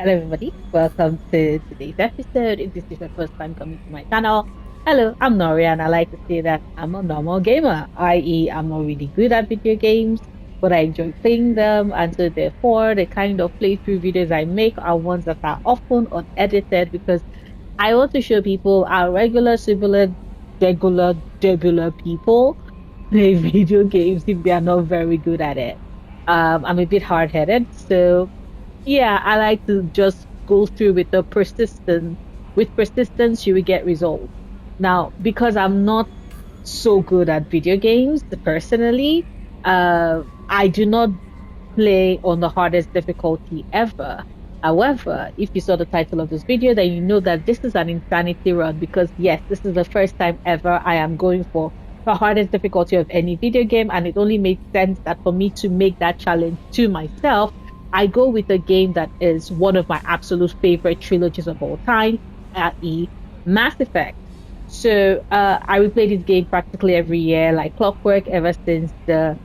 Hello, everybody. Welcome to today's episode. If this is your first time coming to my channel, hello, I'm Nori, and I like to say that I'm a normal gamer, i.e., I'm not really good at video games, but I enjoy playing them, and so therefore, the kind of playthrough videos I make are ones that are often unedited because I want to show people how regular people play video games if they are not very good at it. I'm a bit hard-headed, so yeah, I like to just go through with the persistence. With persistence, you will get results. Now, because I'm not so good at video games personally, I do not play on the hardest difficulty ever. However, if you saw the title of this video, then you know that this is an insanity run because yes, this is the first time ever I am going for the hardest difficulty of any video game, and it only made sense that for me to make that challenge to myself, I go with a game that is one of my absolute favorite trilogies of all time, i.e., Mass Effect. So I replay this game practically every year, like clockwork, ever since the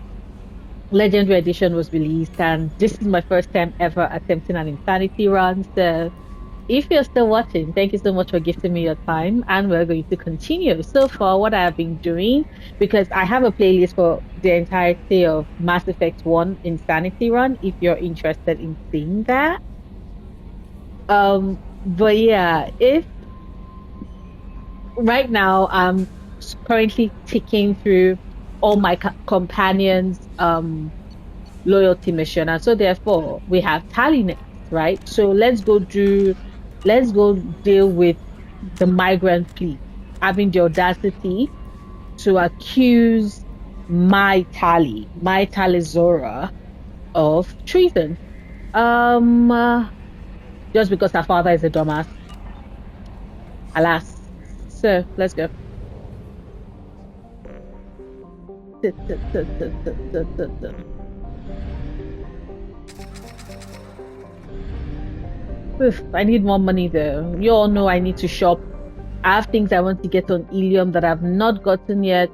Legendary Edition was released, and this is my first time ever attempting an insanity run. So if you're still watching, thank you so much for gifting me your time, and we're going to continue. So far, what I have been doing, because I have a playlist for the entirety of Mass Effect 1 Insanity Run, if you're interested in seeing that. But yeah, if right now I'm currently ticking through all my companions' loyalty mission, and so therefore we have Tali next, right? So let's go deal with the migrant fleet having the audacity to accuse my Tali Zora of treason. Just because her father is a dumbass. Alas. So let's go. Oof, I need more money though. You all know I need to shop. I have things I want to get on Ilium that I've not gotten yet.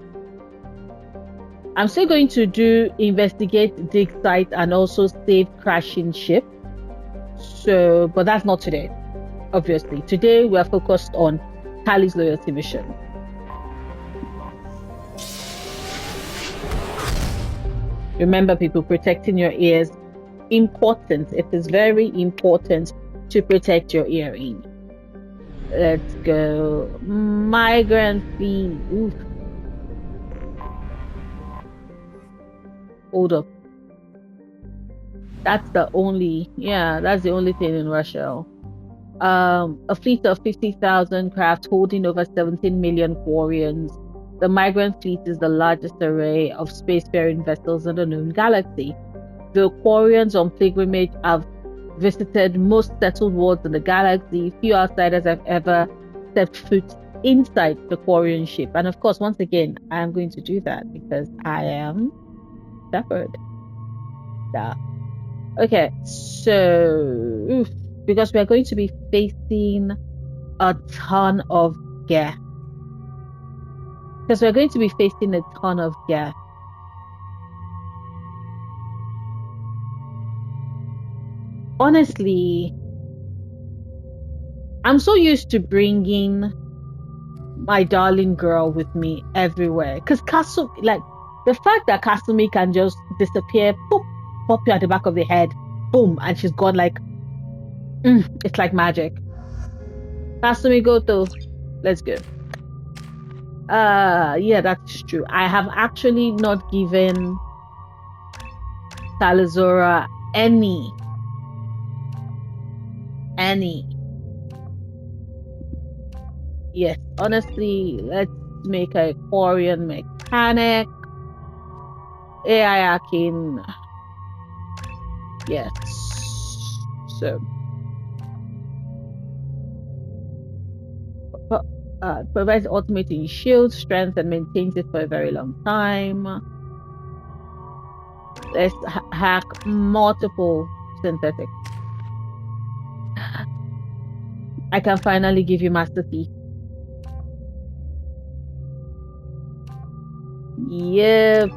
I'm still going to do investigate, dig site, and also save crashing ship. So, but that's not today. Obviously, today we are focused on Tali's loyalty mission. Remember, people, protecting your ears important. It is very important to protect your earring. Let's go. Migrant fee. Oof. Hold up. That's the only thing in Russia. A fleet of 50,000 craft holding over 17 million quarians. The migrant fleet is the largest array of spacefaring vessels in the known galaxy. The quarians on pilgrimage have visited most settled worlds in the galaxy. Few outsiders have ever stepped foot inside the quarian ship. And of course, once again, I am going to do that because I am Shepherd. Yeah. Okay, so because we are going to be facing a ton of gas. Because we're going to be facing a ton of gas. Honestly, I'm so used to bringing my darling girl with me everywhere. Because Castle, like, the fact that Kasumi can just disappear, boop, pop you at the back of the head, boom, and she's gone like, it's like magic. Kasumi, go to, let's go. Yeah, that's true. I have actually not given Salazora any. Yes, honestly, let's make a Quarian mechanic. AI hacking. Yes. So. Provides ultimating shield strength and maintains it for a very long time. Let's hack multiple synthetics. I can finally give you Master Key. Yeah,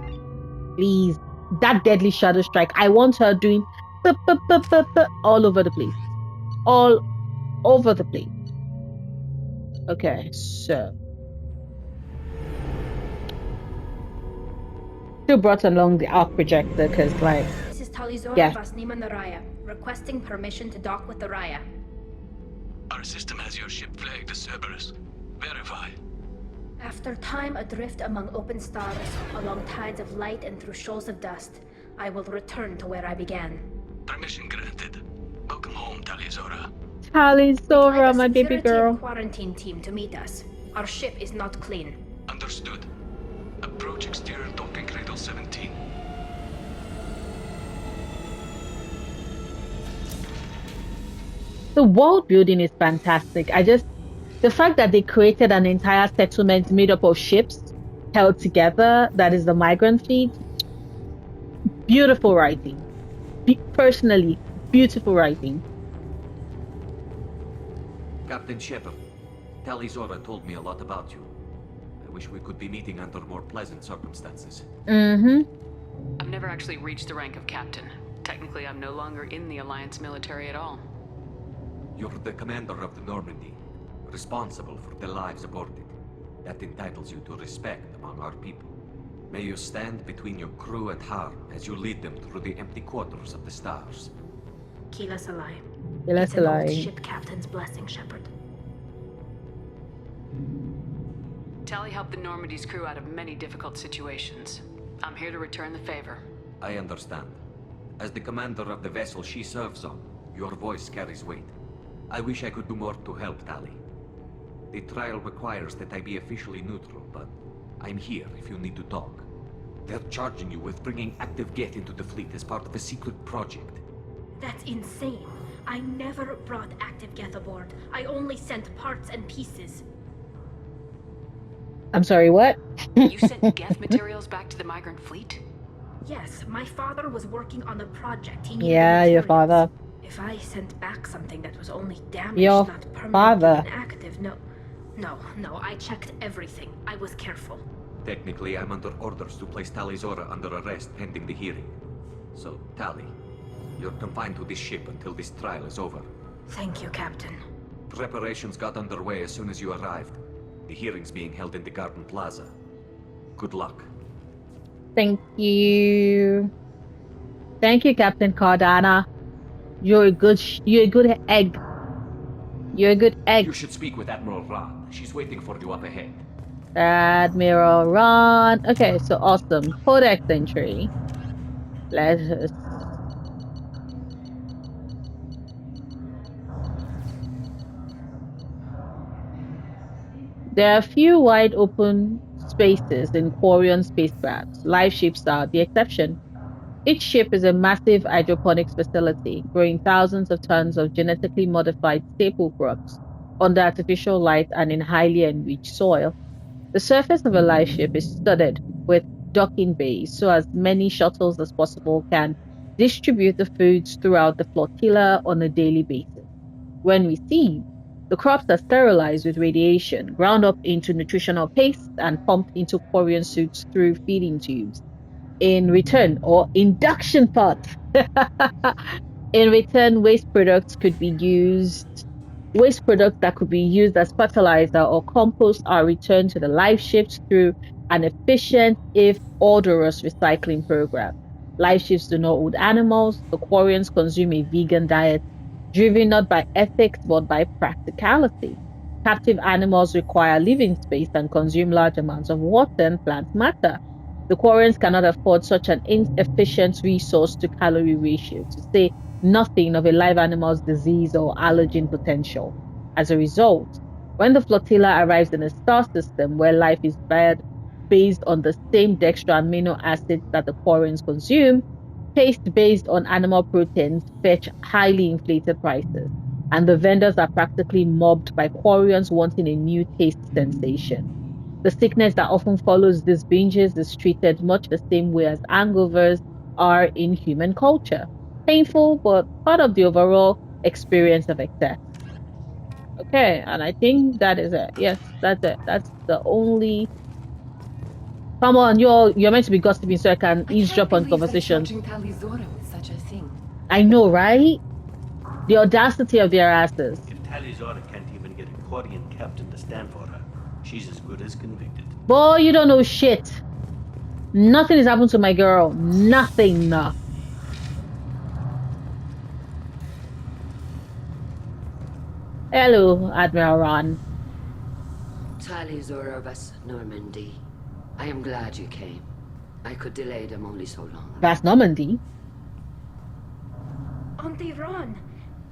please. That deadly shadow strike. I want her doing all over the place. all over the place. Okay, so still brought along the arc projector because, like, This is Tali yeah. Vasnima Naraya, requesting permission to dock with the Raya. Our system has your ship flagged as Cerberus. Verify. After time adrift among open stars, along tides of light and through shoals of dust, I will return to where I began. Permission granted. Welcome home, Talizora. Talizora, my baby girl. Quarantine team to meet us. Our ship is not clean. Understood. Approach exterior docking cradle 17. The world building is fantastic. The fact that they created an entire settlement made up of ships held together, that is the migrant fleet. Beautiful writing. Personally, beautiful writing. Captain Shepard, Talizora told me a lot about you. I wish we could be meeting under more pleasant circumstances. Mm-hmm. I've never actually reached the rank of captain. Technically, I'm no longer in the Alliance military at all. You're the commander of the Normandy, responsible for the lives aborted. That entitles you to respect among our people. May you stand between your crew and harm as you lead them through the empty quarters of the stars. Kila Salai. Kila It's an old Salai. ship captain's blessing, Shepard. Tali helped the Normandy's crew out of many difficult situations. I'm here to return the favor. I understand. As the commander of the vessel she serves on, your voice carries weight. I wish I could do more to help Tali. The trial requires that I be officially neutral, but I'm here if you need to talk. They're charging you with bringing active Geth into the fleet as part of a secret project. That's insane. I never brought active Geth aboard. I only sent parts and pieces. I'm sorry, what? You sent Geth materials back to the migrant fleet? Yes, my father was working on a project. He needed Yeah, your materials. father. If I sent back something that was only damaged, Your not permanently father. inactive, no, I checked everything. I was careful. Technically, I'm under orders to place Talizora under arrest pending the hearing. So, Tali, you're confined to this ship until this trial is over. Thank you, Captain. Preparations got underway as soon as you arrived. The hearing's being held in the Garden Plaza. Good luck. Thank you. Thank you, Captain Cardana. You're a good egg. You're a good egg. You should speak with Admiral Rod. She's waiting for you up ahead. Admiral Ron. Okay, so awesome. Codex entry. Let us. There are a few wide open spaces in Quarian spacecrafts. Live ships are the exception. Each ship is a massive hydroponics facility, growing thousands of tons of genetically modified staple crops under artificial light and in highly enriched soil. The surface of a live ship is studded with docking bays so as many shuttles as possible can distribute the foods throughout the flotilla on a daily basis. When received, the crops are sterilized with radiation, ground up into nutritional paste, and pumped into Quarian suits through feeding tubes. In return, or induction pots. In return, waste products that could be used as fertilizer or compost are returned to the live ships through an efficient, if odorous, recycling program. Live ships do not hold animals. The Quarians consume a vegan diet driven not by ethics but by practicality. Captive animals require living space and consume large amounts of water and plant matter. The Quarians cannot afford such an inefficient resource to calorie ratio, to say nothing of a live animal's disease or allergen potential. As a result, when the flotilla arrives in a star system where life is based on the same dextro amino acids that the Quarians consume, taste based on animal proteins fetch highly inflated prices, and the vendors are practically mobbed by Quarians wanting a new taste sensation. The sickness that often follows these binges is treated much the same way as hangovers are in human culture. Painful, but part of the overall experience of excess. Okay, and I think that is it. Yes, that's it. That's the only. Come on, you're meant to be gossiping so I can eavesdrop on conversations. Talizora with such a thing. I know, right? The audacity of their asses. If Tali Zora can't even get a Quarian captain to stand for her, she's as good as convicted. Boy, you don't know shit. Nothing has happened to my girl. Nothing. No. Hello, Admiral Ron. Tali Zora of us, Normandy. I am glad you came. I could delay them only so long. That's Normandy. Auntie Ron!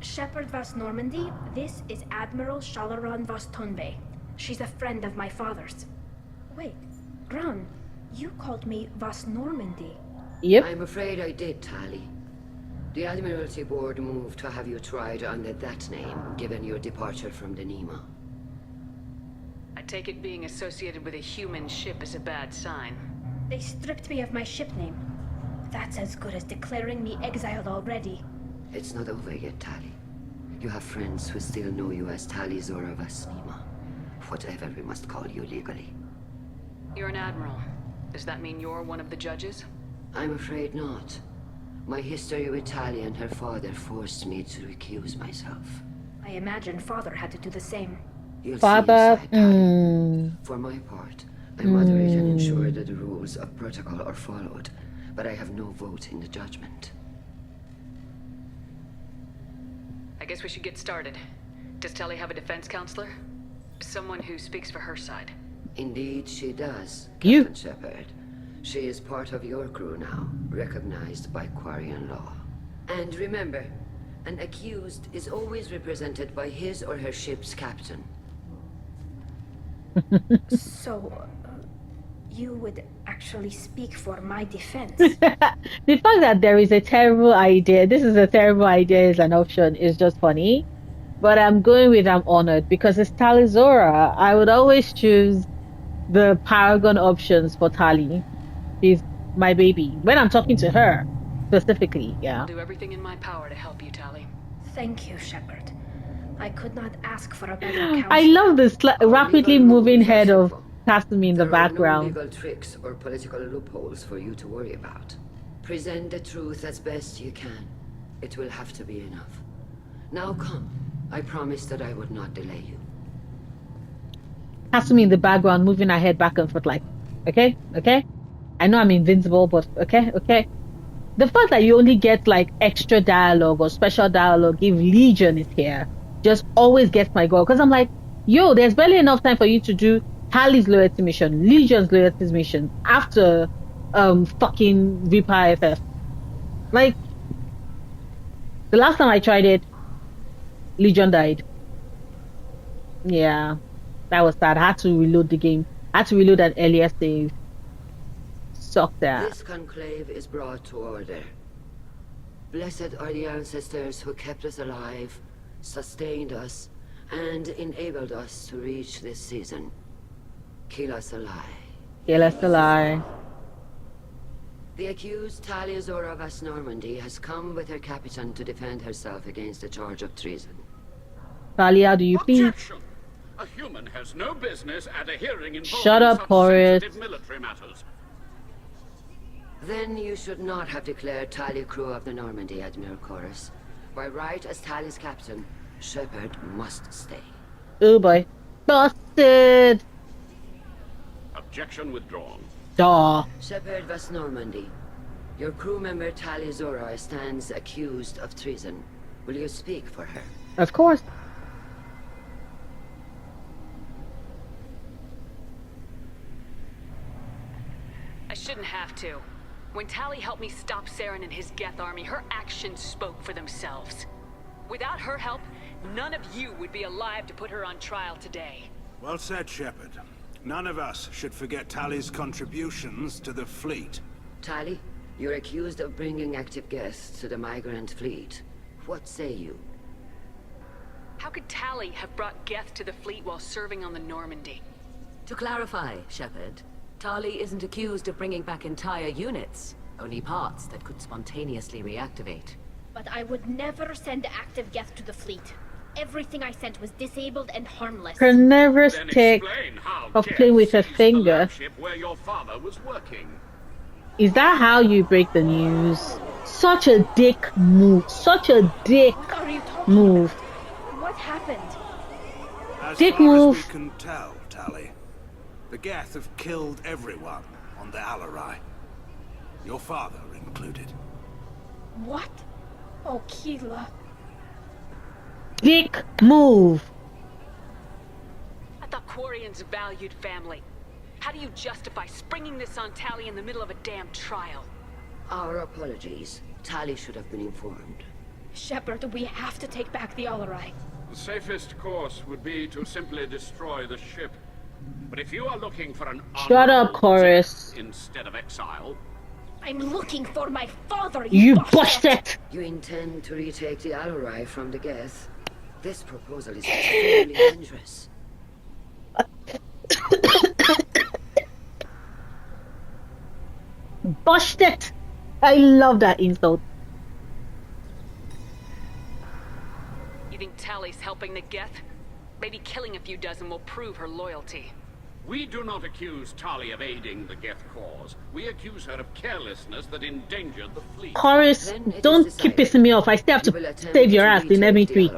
Shepherd Vas Normandy, this is Admiral Shalaran Vas Tonbe. She's a friend of my father's. Wait, Ron, you called me Vas Normandy. Yep. I'm afraid I did, Tali. The Admiralty Board moved to have you tried under that name, given your departure from the Nima. I take it being associated with a human ship is a bad sign. They stripped me of my ship name. That's as good as declaring me exiled already. It's not over yet, Tali. You have friends who still know you as Tali Zora Vas Nima. Whatever we must call you legally. You're an admiral. Does that mean you're one of the judges? I'm afraid not. My history with Tali and her father forced me to recuse myself. I imagine father had to do the same. You'll Father. see inside, Tali. For my part, I moderate and ensure that the rules of protocol are followed, but I have no vote in the judgment. I guess we should get started. Does Tali have a defense counselor? Someone who speaks for her side. Indeed, she does, You. Captain Shepard. She is part of your crew now, recognized by Quarian law. And remember, an accused is always represented by his or her ship's captain. So, you would actually speak for my defense? The fact that there is a terrible idea, this is a terrible idea is an option, is just funny. But I'm going with I'm honored because it's Tali Zora. I would always choose the Paragon options for Tali. She's my baby. When I'm talking to her, specifically, yeah. I'll do everything in my power to help you, Tali. Thank you, Shepard. I could not ask for a better counselor. I love this Our rapidly legal moving rules are head of simple. Kasumi in the There are background. no legal tricks or political loopholes for you to worry about. Present the truth as best you can. It will have to be enough. Now come. I promised that I would not delay you. Kasumi in the background, moving her head back and forth, like, okay, okay. I know I'm invincible, but okay, okay. The fact that you only get like extra dialogue or special dialogue if Legion is here just always gets my goal. Because I'm like, yo, there's barely enough time for you to do Tali's loyalty mission, Legion's loyalty mission after fucking Reaper FF. Like, the last time I tried it, Legion died. Yeah, that was sad. I had to reload the game. I had to reload an earlier save. Suck that. This conclave is brought to order. Blessed are the ancestors who kept us alive, sustained us, and enabled us to reach this season. Kill us alive. Yeah, let's lie. The accused Tali Zora Vas Normandy has come with her captain to defend herself against the charge of treason. Talia, do you please? Objection! A human has no business at a hearing involving Shut up, such Horace. sensitive military matters. Then you should not have declared Tali crew of the Normandy, Admiral Chorus. By right as Tali's captain, Shepard must stay. Oh boy. Busted! Objection withdrawn. Duh. Shepard Vas Normandy, your crew member Tali Zora stands accused of treason. Will you speak for her? Of course. I shouldn't have to. When Tali helped me stop Saren and his Geth army, her actions spoke for themselves. Without her help, none of you would be alive to put her on trial today. Well said, Shepard. None of us should forget Tali's contributions to the fleet. Tali, you're accused of bringing active guests to the migrant fleet. What say you? How could Tali have brought Geth to the fleet while serving on the Normandy? To clarify, Shepard, Tali isn't accused of bringing back entire units, only parts that could spontaneously reactivate. But I would never send active Geth to the fleet. Everything I sent was disabled and harmless. Her nervous Then tick explain how of Geth playing with her seized the finger. lab ship where your father was working. Is that how you break the news? Such a dick move. Such a dick. What are you talking Move. What happened? As Dick far move. as we can tell, Tali, the Geth have killed everyone on the Alarai. Your father included. What? Oh, Keela. Dick move. I thought Quarians valued family. How do you justify springing this on Tali in the middle of a damn trial? Our apologies. Tali should have been informed. Shepard, we have to take back the Alarai. The safest course would be to simply destroy the ship. But if you are looking for an Shut up, honorable Chorus. death instead of exile, I'm looking for my father, You Bosh'tets! Bosh'tets! You intend to retake the Alarai from the Geth? This proposal is extremely dangerous. Bosh'tets! I love that insult. You think Tali's helping the Geth? Maybe killing a few dozen will prove her loyalty. we do not accuse Tali of aiding the Geth cause. We accuse her of carelessness that endangered the fleet. Chorus, don't keep pissing me off. I still have to save your ass in every tweet.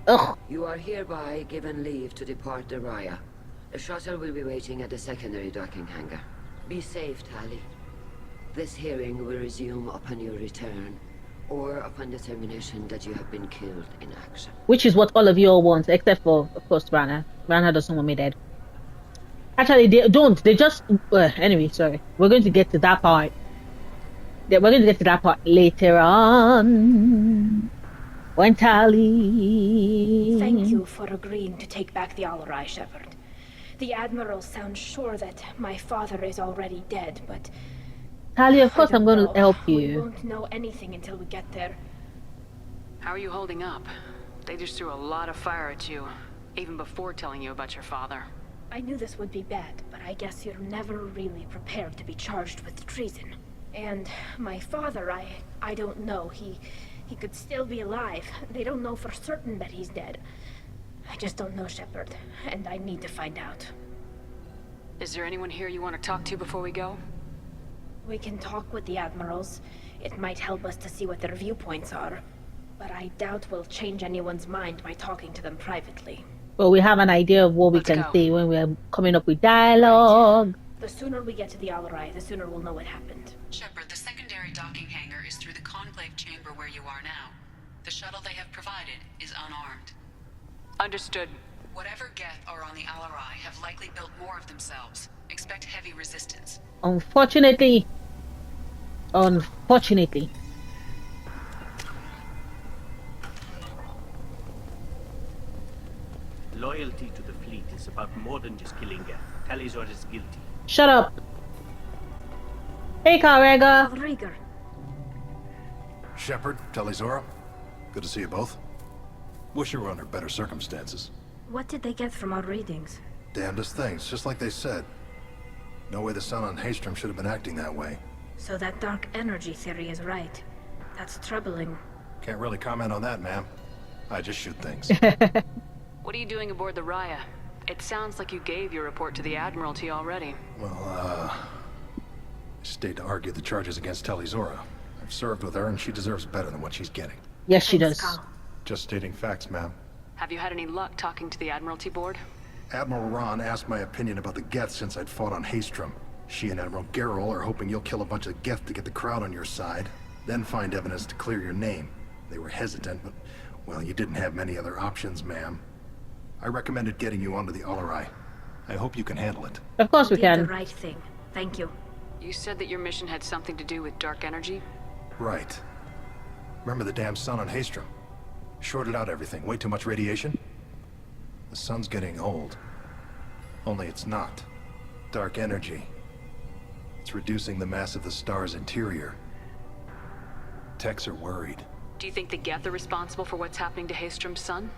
Ugh. You are hereby given leave to depart the Raya. The shuttle will be waiting at the secondary docking hangar. Be safe, Tali. This hearing will resume upon your return, or upon determination that you have been killed in action. Which is what all of you all want, except for, of course, Rana. Rana doesn't want me dead. Actually, they don't. They just... anyway, sorry. We're going to get to that part. We're going to get to that part later on. When Tali... Thank you for agreeing to take back the Alarai, Shepard. The Admiral sounds sure that my father is already dead, but... Tali, of course I'm going to help We you. won't know anything until we get there. How are you holding up? They just threw a lot of fire at you, even before telling you about your father. I knew this would be bad, but I guess you're never really prepared to be charged with treason. And my father, I don't know. He could still be alive. They don't know for certain that he's dead. I just don't know, Shepard, and I need to find out. Is there anyone here you want to talk to before we go? We can talk with the Admirals. It might help us to see what their viewpoints are. But I doubt we'll change anyone's mind by talking to them privately. Well, we have an idea of what we can say when we're coming up with dialogue. Right. The sooner we get to the Alarai, the sooner we'll know what happened. Shepard, the secondary docking hangar is through the conclave chamber where you are now. The shuttle they have provided is unarmed. Understood. Whatever Geth are on the Alarai have likely built more of themselves. Expect heavy resistance. Unfortunately. Loyalty to the fleet is about more than just killing Geth. Talizor is guilty. Shut up. Hey, Kalrega. Rhaegar. Shepard, Talizora. Good to see you both. Wish you were under better circumstances. What did they get from our readings? Damnedest things, just like they said. No way the sun on Haystrom should have been acting that way. So that dark energy theory is right. That's troubling. Can't really comment on that, ma'am. I just shoot things. What are you doing aboard the Raya? It sounds like you gave your report to the Admiralty already. Well, I stayed to argue the charges against Talizora. I've served with her, and she deserves better than what she's getting. Yes, she does. Carl. Just stating facts, ma'am. Have you had any luck talking to the Admiralty board? Admiral Ron asked my opinion about the Geth since I'd fought on Haystrom. She and Admiral Gerrel are hoping you'll kill a bunch of Geth to get the crowd on your side, then find evidence to clear your name. They were hesitant, but, well, you didn't have many other options, ma'am. I recommended getting you onto the Alarai. I hope you can handle it. Of course we Did can. the right thing. Thank you. You said that your mission had something to do with dark energy? Right. Remember the damn sun on Haystrom? Shorted out everything. Way too much radiation? The sun's getting old. Only it's not. Dark energy. It's reducing the mass of the star's interior. Techs are worried. Do you think the Geth are responsible for what's happening to Haystrom's sun?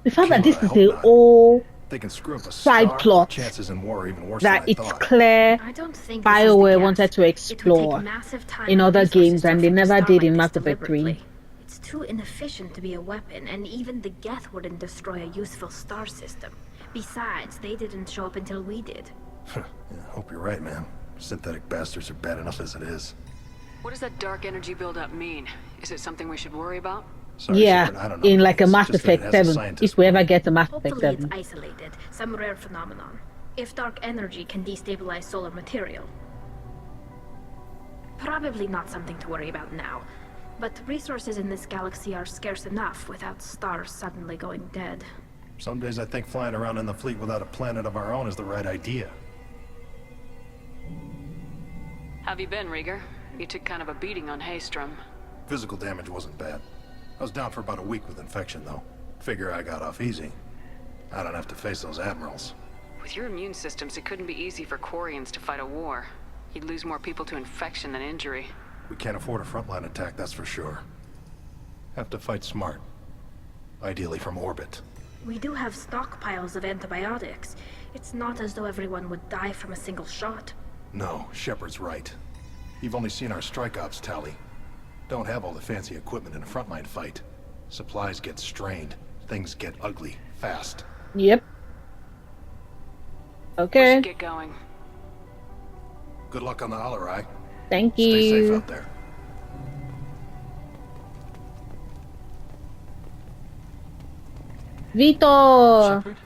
The fact that this I is hope a not. all They can screw up a side star. plot Chances in war are even worse that than I it's thought. clear I don't think this is the BioWare gas. wanted to It would explore take massive time in and other resources games, to and they affect a never star did like in this Mass Effect 3. deliberately. It's too inefficient to be a weapon, and even the Geth wouldn't destroy a useful star system. Besides, they didn't show up until we did. Yeah, hope you're right, man. Synthetic bastards are bad enough as it is. What does that dark energy buildup mean? Is it something we should worry about? Sorry, Yeah, Shepard, I don't know. in like a It's Mass just that it Effect has a 7. scientist If we ever brain. get a Mass Effect Hopefully it's 7. isolated, some rare phenomenon. If dark energy can destabilize solar material. Probably not something to worry about now. But resources in this galaxy are scarce enough without stars suddenly going dead. Some days I think flying around in the fleet without a planet of our own is the right idea. Have you been, Rieger? You took kind of a beating on Haystrom. Physical damage wasn't bad. I was down for about a week with infection, though. Figure I got off easy. I don't have to face those admirals. With your immune systems, it couldn't be easy for Quarians to fight a war. You'd lose more people to infection than injury. We can't afford a frontline attack, that's for sure. Have to fight smart. Ideally from orbit. We do have stockpiles of antibiotics. It's not as though everyone would die from a single shot. No, Shepard's right. You've only seen our strike ops, Tali. Don't have all the fancy equipment in a frontline fight. Supplies get strained. Things get ugly, fast. Yep. Okay. We should get going. Good luck on the Alarai. Thank Stay safe you. out there. Vitor! Shepard,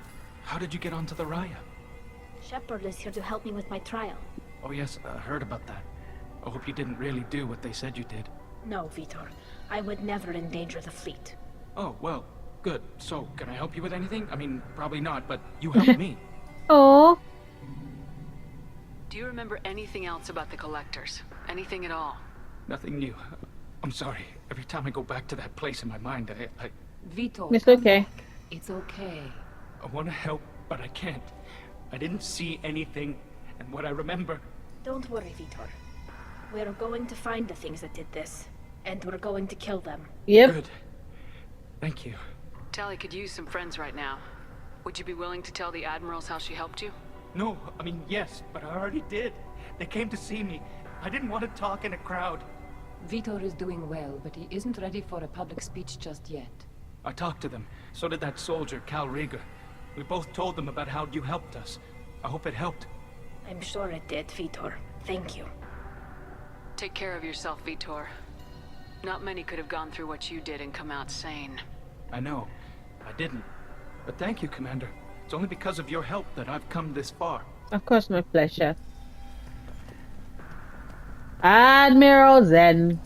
how did you get onto the Raya? Shepard is here to help me with my trial. Oh yes, I heard about that. I hope you didn't really do what they said you did. No, Vitor. I would never endanger the fleet. Oh, well, good. So, can I help you with anything? I mean, probably not, but you helped me. Oh. Do you remember anything else about the Collectors? Anything at all? Nothing new. I'm sorry. Every time I go back to that place in my mind, I Vitor, It's come okay. back. It's okay. want to help, but I can't. I didn't see anything, and what I remember... Don't worry, Vitor. We're going to find the things that did this, and we're going to kill them. Yep. Good. Thank you. Tali could use some friends right now. Would you be willing to tell the Admirals how she helped you? No, I mean, yes, but I already did. They came to see me. I didn't want to talk in a crowd. Vitor is doing well, but he isn't ready for a public speech just yet. I talked to them. So did that soldier, Cal Rieger. We both told them about how you helped us. I hope it helped. I'm sure it did, Vitor. Thank you. Take care of yourself, Vitor. Not many could have gone through what you did and come out sane. I know. I didn't. But thank you, Commander. It's only because of your help that I've come this far. Of course, my pleasure. Admiral Zen.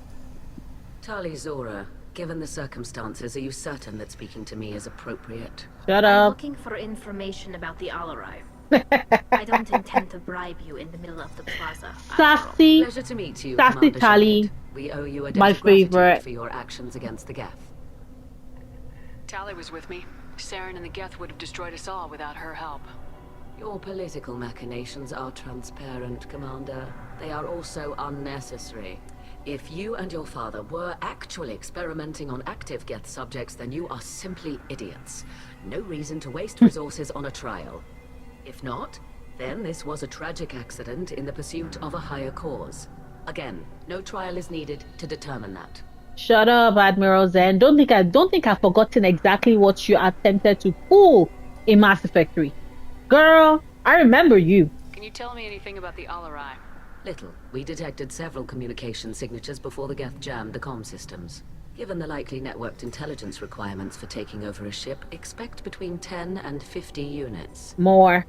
Tali Zora, given the circumstances, are you certain that speaking to me is appropriate? Shut I'm up. looking for information about the Alarai. I don't intend to bribe you in the middle of the plaza. Sassy. Pleasure to meet you, Sassy Commander Tali. Shepard. We owe you a debt My of gratitude favorite. for your actions against the Geth. Tali was with me. Saren and the Geth would have destroyed us all without her help. Your political machinations are transparent, Commander. They are also unnecessary. If you and your father were actually experimenting on active Geth subjects, then you are simply idiots. No reason to waste resources on a trial. If not, then this was a tragic accident in the pursuit of a higher cause. Again, no trial is needed to determine that. Shut up, Admiral Zen. Don't think I've forgotten exactly what you attempted to pull in Mass Effect 3. Girl, I remember you. Can you tell me anything about the Alarai? Little. We detected several communication signatures before the Geth jammed the comm systems. Given the likely networked intelligence requirements for taking over a ship, expect between 10 and 50 units. More.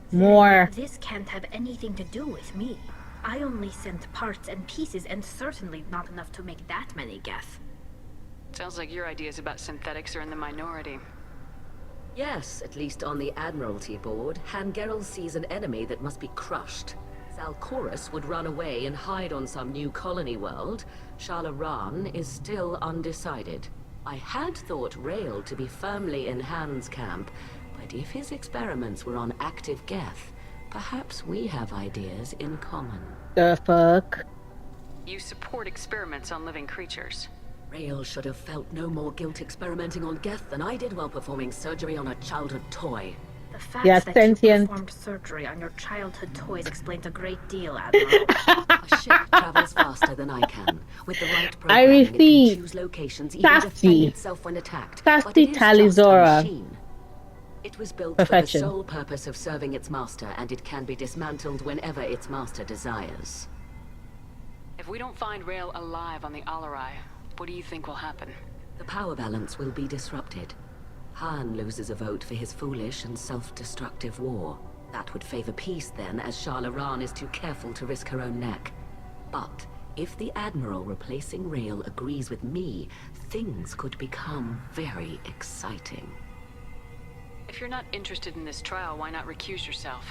This can't have anything to do with me. I only sent parts and pieces, and certainly not enough to make that many Geth. Sounds like your ideas about synthetics are in the minority. Yes, at least on the Admiralty board, Hangerel sees an enemy that must be crushed. Zalcorus would run away and hide on some new colony world. Shalaran is still undecided. I had thought Rael to be firmly in Han's camp, but if his experiments were on active Geth, perhaps we have ideas in common. The fuck? You support experiments on living creatures. Rael should have felt no more guilt experimenting on Geth than I did while performing surgery on a childhood toy. The fact Yeah, that sentient. you performed surgery on your childhood toys explains a great deal, Admiral. A ship travels faster than I can. With the right I programming, it receive. can choose locations, even defend Sassy. itself when attacked. Sassy But it is Tali just a Zora. machine. It was built Perfection. for the sole purpose of serving its master, and it can be dismantled whenever its master desires. If we don't find Rael alive on the Alarai, what do you think will happen? The power balance will be disrupted. Han loses a vote for his foolish and self-destructive war. That would favor peace then, as Shala Ran is too careful to risk her own neck. But if the Admiral replacing Rael agrees with me, things could become very exciting. If you're not interested in this trial, why not recuse yourself?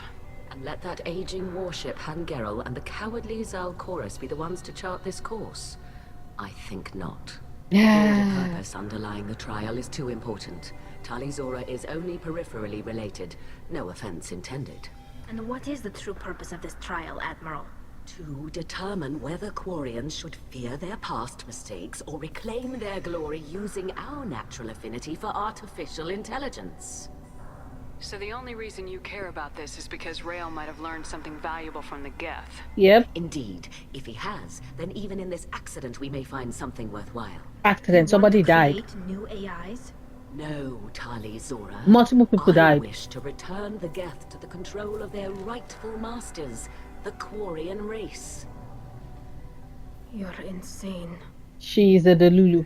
And let that aging warship Han Gerrel and the cowardly Zal Chorus be the ones to chart this course? I think not. The broader purpose underlying the trial is too important. Tali Zora is only peripherally related. No offense intended. And what is the true purpose of this trial, Admiral? To determine whether Quarians should fear their past mistakes or reclaim their glory using our natural affinity for artificial intelligence. So the only reason you care about this is because Rael might have learned something valuable from the Geth. Yep. Indeed. If he has, then even in this accident we may find something worthwhile. Accident. Somebody died. New AIs? No, Tali Zora. Multiple people died. I wish to return the Geth to the control of their rightful masters, the Quarian race. You're insane. She is a Delulu.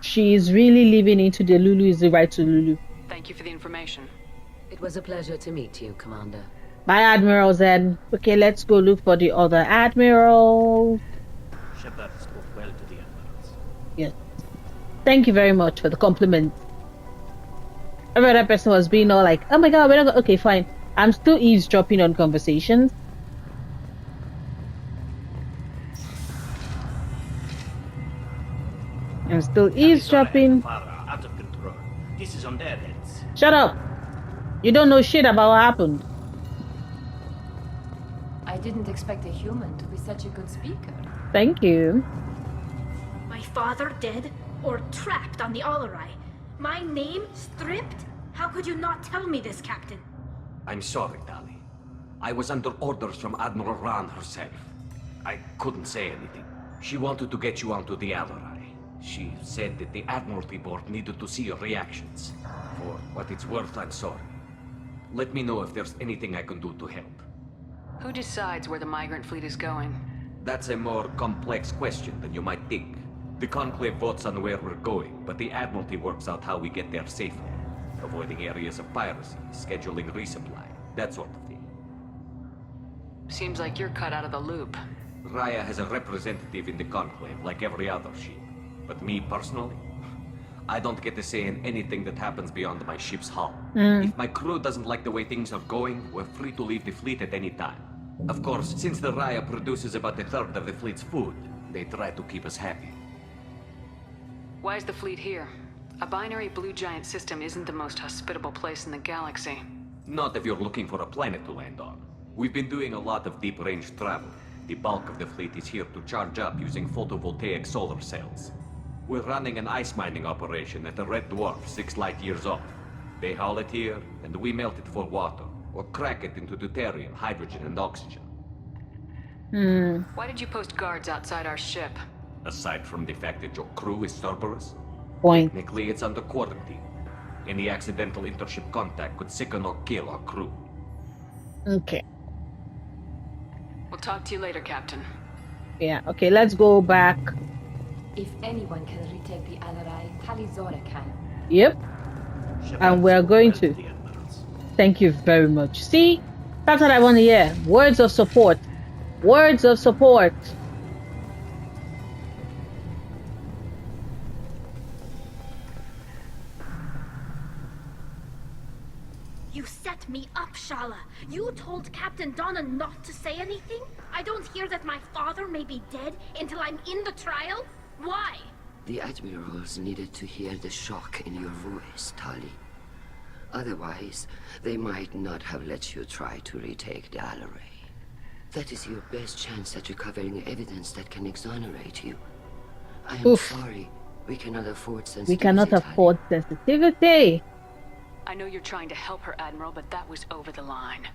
She is really living into Delulu is the right to Lulu. Thank you for the information. It was a pleasure to meet you, Commander. Bye, Admirals, then. Okay, let's go look for the other Admiral. Shepard spoke well to the Admirals. Yes. Thank you very much for the compliment. Every other person was being all like, oh my god, we're not okay, fine. I'm still eavesdropping on conversations. I'm still eavesdropping. Out of control. This is on their heads. Shut up! You don't know shit about what happened. I didn't expect a human to be such a good speaker. Thank you. My father dead or trapped on the Alarai? My name stripped? How could you not tell me this, Captain? I'm sorry, Tali. I was under orders from Admiral Ran herself. I couldn't say anything. She wanted to get you onto the Alarai. She said that the Admiralty Board needed to see your reactions. For what it's worth, I'm sorry. Let me know if there's anything I can do to help. Who decides where the migrant fleet is going? That's a more complex question than you might think. The Conclave votes on where we're going, but the Admiralty works out how we get there safely. Avoiding areas of piracy, scheduling resupply, that sort of thing. Seems like you're cut out of the loop. Raya has a representative in the Conclave, like every other ship. But me personally, I don't get to say in anything that happens beyond my ship's hull. If my crew doesn't like the way things are going, we're free to leave the fleet at any time. Of course, since the Raya produces about a third of the fleet's food, they try to keep us happy. Why is the fleet here? A binary blue giant system isn't the most hospitable place in the galaxy. Not if you're looking for a planet to land on. We've been doing a lot of deep-range travel. The bulk of the fleet is here to charge up using photovoltaic solar cells. We're running an ice mining operation at the Red Dwarf 6 light years off. They haul it here, and we melt it for water, or crack it into deuterium, hydrogen, and oxygen. Why did you post guards outside our ship? Aside from the fact that your crew is Cerberus, Point. technically it's under quarantine. Any accidental intership contact could sicken or kill our crew. Okay. We'll talk to you later, Captain. Yeah, okay, let's go back. If anyone can retake the Alarai, Tali Zora can. Yep. And we're going to. Thank you very much. See? That's what I want to hear. Words of support. Words of support. You set me up, Shala. You told Captain Donna not to say anything? I don't hear that my father may be dead until I'm in the trial? Why? The Admirals needed to hear the shock in your voice, Tali. Otherwise, they might not have let you try to retake the Alarai. That is your best chance at recovering evidence that can exonerate you. I am sorry. We cannot afford sensitivity. We cannot afford sensitivity. I know you're trying to help her, Admiral, but that was over the line.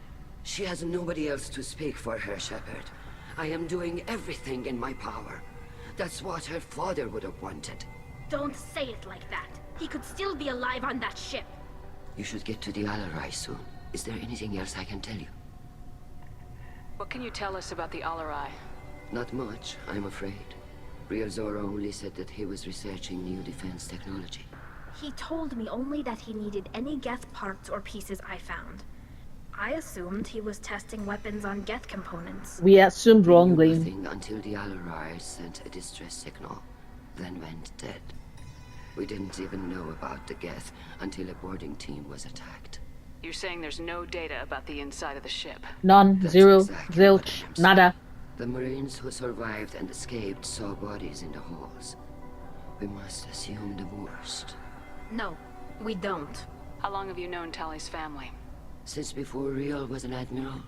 She has nobody else to speak for her, Shepard. I am doing everything in my power. That's what her father would have wanted. Don't say it like that. He could still be alive on that ship. You should get to the Alarai soon. Is there anything else I can tell you? What can you tell us about the Alarai? Not much, I'm afraid. Real Zora only said that he was researching new defense technology. He told me only that he needed any Geth parts or pieces I found. I assumed he was testing weapons on Geth components. We assumed We knew wrongly. nothing until the Alarai sent a distress signal, then went dead. We didn't even know about the Geth until a boarding team was attacked. You're saying there's no data about the inside of the ship? None. That's Zero. exactly what Zilch. I am saying. Nada. The Marines who survived and escaped saw bodies in the halls. We must assume the worst. No, we don't. How long have you known Tali's family? Since before Real was an admiral.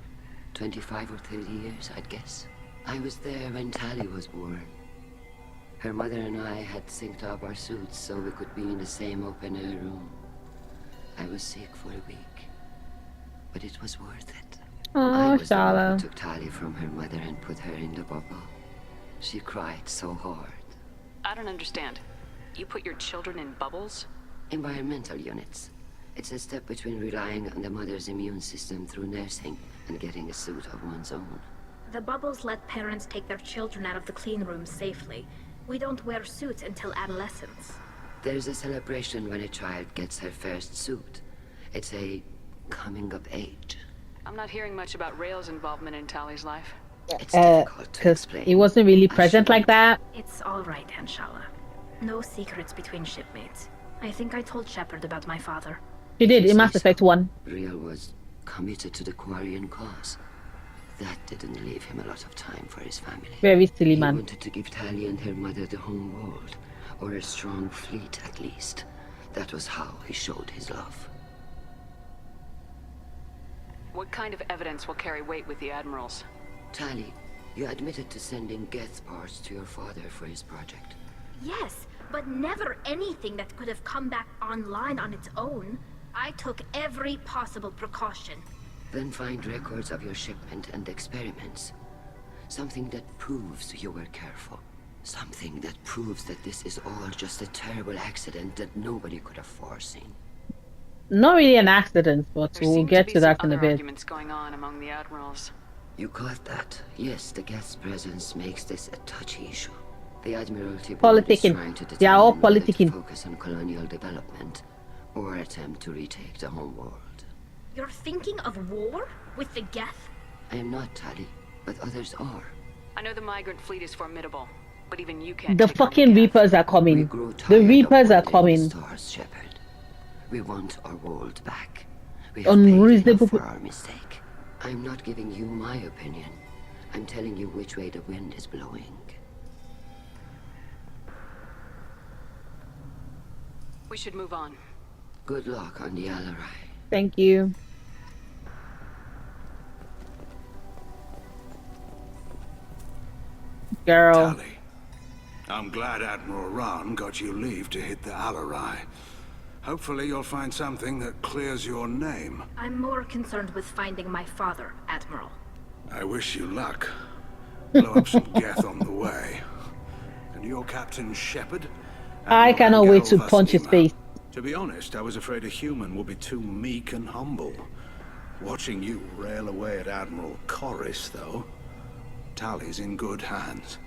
25 or 30 years, I'd guess. I was there when Tali was born. Her mother and I had synced up our suits so we could be in the same open-air room. I was sick for a week, but it was worth it. I Oh, was the one Shala. who took Tali from her mother and put her in the bubble. She cried so hard. I don't understand. You put your children in bubbles? Environmental units. It's a step between relying on the mother's immune system through nursing and getting a suit of one's own. The bubbles let parents take their children out of the clean rooms safely. We don't wear suits until adolescence. There's a celebration when a child gets her first suit. It's a coming of age. I'm not hearing much about Rail's involvement in Tali's life. It's difficult to Because explain. he wasn't really present like that. It's all right, Anshala. No secrets between shipmates. I think I told Shepard about my father. She did in Mass Effect 1. Real was committed to the Quarian cause. That didn't leave him a lot of time for his family. Very silly He man. wanted to give Tali and her mother the home world, or a strong fleet at least. That was how he showed his love. What kind of evidence will carry weight with the admirals? Tali, you admitted to sending Geth parts to your father for his project. Yes, but never anything that could have come back online on its own. I took every possible precaution. Then find records of your shipment and experiments. Something that proves you were careful. Something that proves that this is all just a terrible accident that nobody could have foreseen. Not really an accident, but There we'll seem get be to some that in a other bit. arguments going on among the admirals. You caught that? Yes, the Geth's presence makes this a touchy issue. The Admiralty Board is Politicking. trying to They are all determine whether to politicking. focus on colonial development or attempt to retake the home world. You're thinking of war? With the Geth? I am not, Tali, but others are. I know the migrant fleet is formidable, but even you can't The take on fucking Geth. Reapers are coming. The Reapers are coming. Stars, Shepard. We want our world back. We have paid Unreasonable. enough for our mistake. I'm not giving you my opinion. I'm telling you which way the wind is blowing. We should move on. Good luck on the Alarai. Thank you. Girl. Tali, I'm glad Admiral Rahn got you leave to hit the Alarai. Hopefully you'll find something that clears your name. I'm more concerned with finding my father, Admiral. I wish you luck. Blow up some Geth on the way. And your Captain Shepard? I cannot wait to punch his face. To be honest, I was afraid a human would be too meek and humble. Watching you rail away at Admiral Corris, though, Tali's in good hands.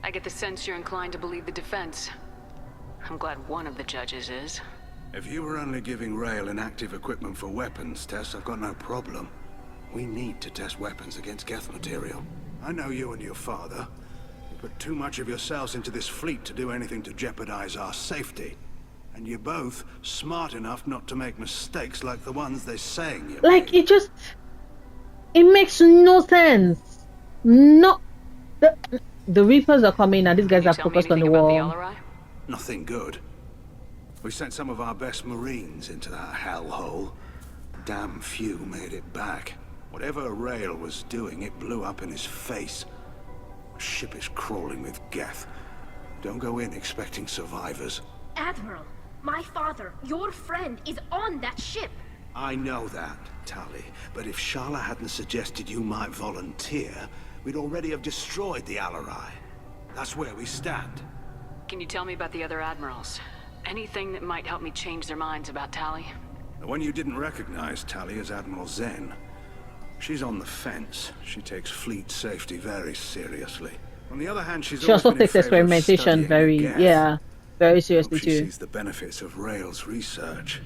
I get the sense you're inclined to believe the defense. I'm glad one of the judges is. If you were only giving Rail inactive equipment for weapons tests, I've got no problem. We need to test weapons against Geth material. I know you and your father. You put too much of yourselves into this fleet to do anything to jeopardize our safety. And you're both smart enough not to make mistakes like the ones they're saying you Like, it makes no sense. No. The Reapers are coming and these guys are focused on the wall. Nothing good. We sent some of our best Marines into that hellhole. Damn few made it back. Whatever Rail was doing, it blew up in his face. The ship is crawling with Geth. Don't go in expecting survivors. Admiral, my father, your friend, is on that ship. I know that, Tali, but if Shala hadn't suggested you might volunteer, we'd already have destroyed the Alarai. That's where we stand. Can you tell me about the other admirals? Anything that might help me change their minds about Tali? The one you didn't recognize, Tali, is Admiral Zen. She's on the fence. She takes fleet safety very seriously. On the other hand, she's She always also been in takes favor of experimentation studying very, the Geth. yeah, very Hope seriously she too. sees the benefits of Rael's research.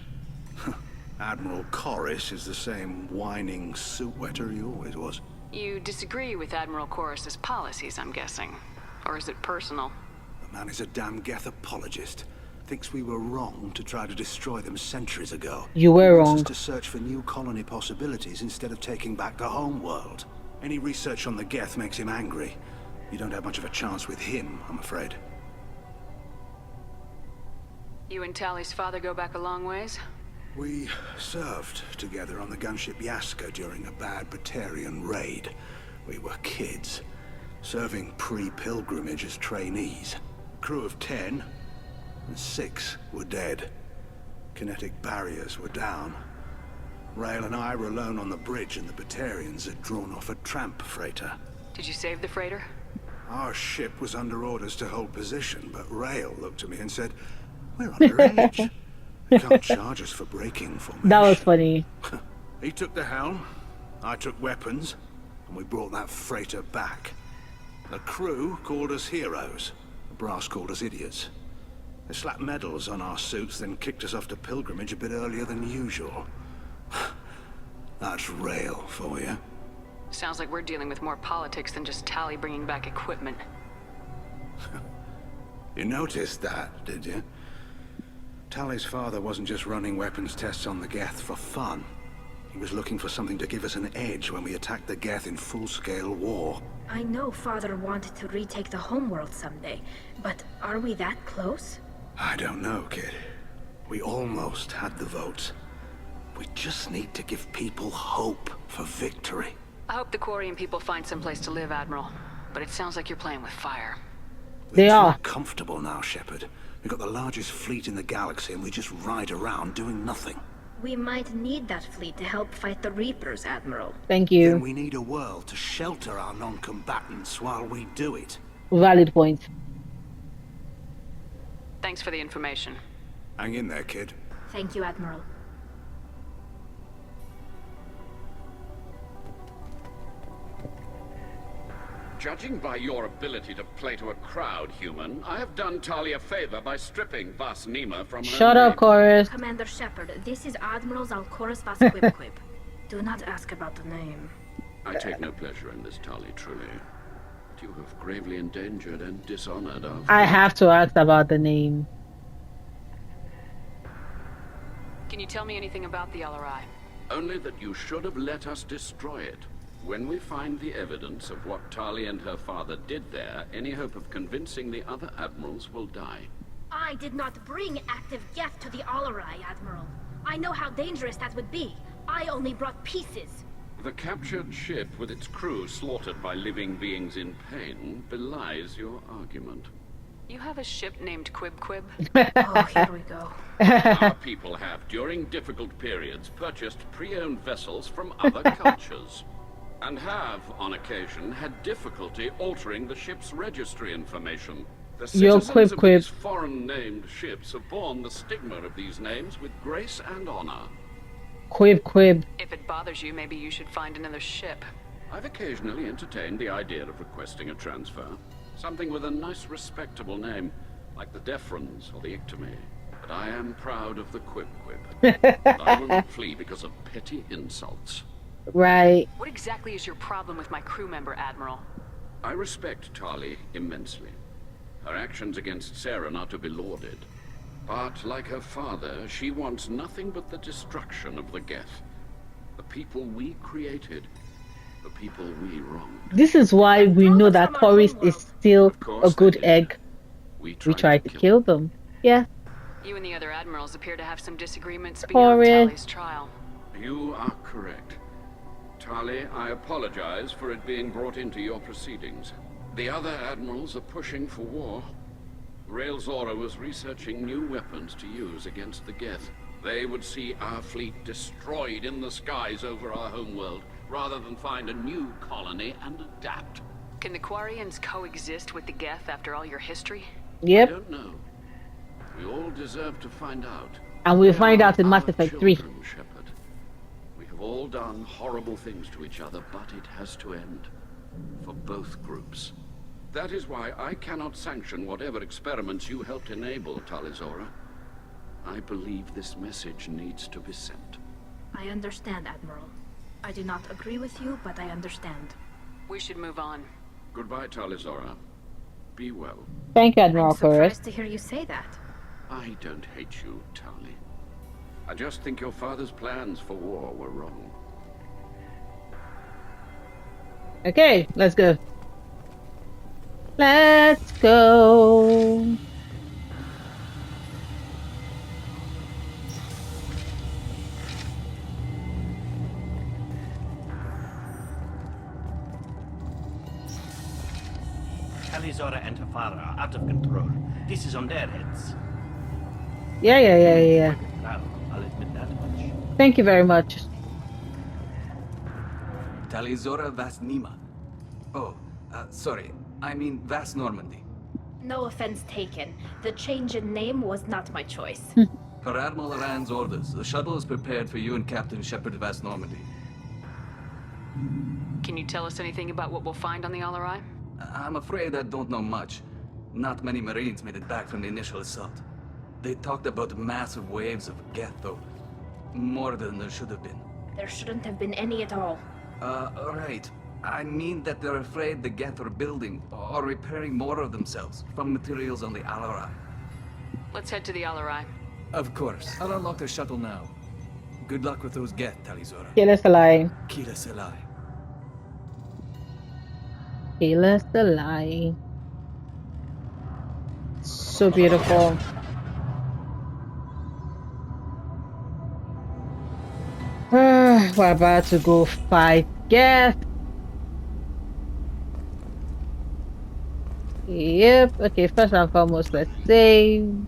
Admiral Corris is the same whining suit-wetter he always was. You disagree with Admiral Corus's policies, I'm guessing. Or is it personal? The man is a damn Geth apologist. Thinks we were wrong to try to destroy them centuries ago. You were He wants wrong. us to search for new colony possibilities instead of taking back the home world. Any research on the Geth makes him angry. You don't have much of a chance with him, I'm afraid. You and Tali's father go back a long ways? We served together on the gunship Yaska during a bad Batarian raid. We were kids, serving pre-pilgrimage as trainees. Crew of 10, and 6 were dead. Kinetic barriers were down. Rael and I were alone on the bridge, and the Batarians had drawn off a tramp freighter. Did you save the freighter? Our ship was under orders to hold position, but Rael looked at me and said, "We're underage. They can't charge us for breaking formation." That was funny. He took the helm, I took weapons, and we brought that freighter back. The crew called us heroes. The brass called us idiots. They slapped medals on our suits, then kicked us off to pilgrimage a bit earlier than usual. That's Rael for you. Sounds like we're dealing with more politics than just Tali bringing back equipment. You noticed that, did you? Tali's father wasn't just running weapons tests on the Geth for fun. He was looking for something to give us an edge when we attacked the Geth in full-scale war. I know Father wanted to retake the homeworld someday, but are we that close? I don't know, kid. We almost had the votes. We just need to give people hope for victory. I hope the Quarian people find some place to live, Admiral. But it sounds like you're playing with fire. They are. We're too comfortable now, Shepard. We've got the largest fleet in the galaxy and we just ride around doing nothing. We might need that fleet to help fight the Reapers, Admiral. Thank you. Then we need a world to shelter our non-combatants while we do it. Valid point. Thanks for the information. Hang in there, kid. Thank you, Admiral. Judging by your ability to play to a crowd, human, I have done Tali a favor by stripping Vas Nima from her Shut up, name. Chorus. Commander Shepard, this is Admiral Zalkoris Vas Quib. Do not ask about the name. I take no pleasure in this, Tali, truly. But you have gravely endangered and dishonored our... I have to ask about the name. Can you tell me anything about the LRI? Only that you should have let us destroy it. When we find the evidence of what Tali and her father did there, any hope of convincing the other admirals will die. I did not bring active Geth to the Alarai, Admiral. I know how dangerous that would be. I only brought pieces. The captured ship with its crew slaughtered by living beings in pain belies your argument. You have a ship named Quib? Oh, here we go. Our people have, during difficult periods, purchased pre-owned vessels from other cultures. And have, on occasion, had difficulty altering the ship's registry information. The Yo, citizens of Quib. these foreign-named ships have borne the stigma of these names with grace and honor. Quib. If it bothers you, maybe you should find another ship. I've occasionally entertained the idea of requesting a transfer. Something with a nice, respectable name, like the Defrons or the Ictomy. But I am proud of the Quib. And I will not flee because of petty insults. Right. What exactly is your problem with my crew member, Admiral? I respect Tali immensely. Her actions against Saren are to be lauded. But, like her father, she wants nothing but the destruction of the Geth. The people we created. The people we wronged. This is why we know that Chorus is still a good egg. We tried to kill them. Yeah. You and the other admirals appear to have some disagreements beyond Tali's trial. You are correct. Tali, I apologize for it being brought into your proceedings. The other admirals are pushing for war. Rael Zora was researching new weapons to use against the Geth. They would see our fleet destroyed in the skies over our homeworld, rather than find a new colony and adapt. Can the Quarians coexist with the Geth after all your history? Yep. I don't know. We all deserve to find out. And we'll find out in Our Mass Effect 3. children, Shepard. We have all done horrible things to each other, but it has to end. For both groups. That is why I cannot sanction whatever experiments you helped enable, Talizora. I believe this message needs to be sent. I understand, Admiral. I do not agree with you, but I understand. We should move on. Goodbye, Talizora. Be well. Thank you, Admiral I'm surprised Chorus. to hear you say that. I don't hate you, Tali. I just think your father's plans for war were wrong. Okay, let's go. Let's go. Talizora and her father are out of control. This is on their heads. Yeah. I'll admit that much. Thank you very much. Talizora Vas Nima. Oh, sorry. I mean Vas Normandy. No offense taken. The change in name was not my choice. Per Admiral Rand's orders, the shuttle is prepared for you and Captain Shepard Vas Normandy. Can you tell us anything about what we'll find on the Alarai? I'm afraid I don't know much. Not many Marines made it back from the initial assault. They talked about massive waves of Geth, though. More than there should have been. There shouldn't have been any at all. Right. I mean that they're afraid the Geth are building or repairing more of themselves from materials on the Alarai. Let's head to the Alarai. Of course. I'll unlock the shuttle now. Good luck with those Geth, Talizora. Kila Salai. Kila Selai. Kila Salai. So beautiful. We're about to go fight Geth. Yep. Okay, first and foremost, let's save.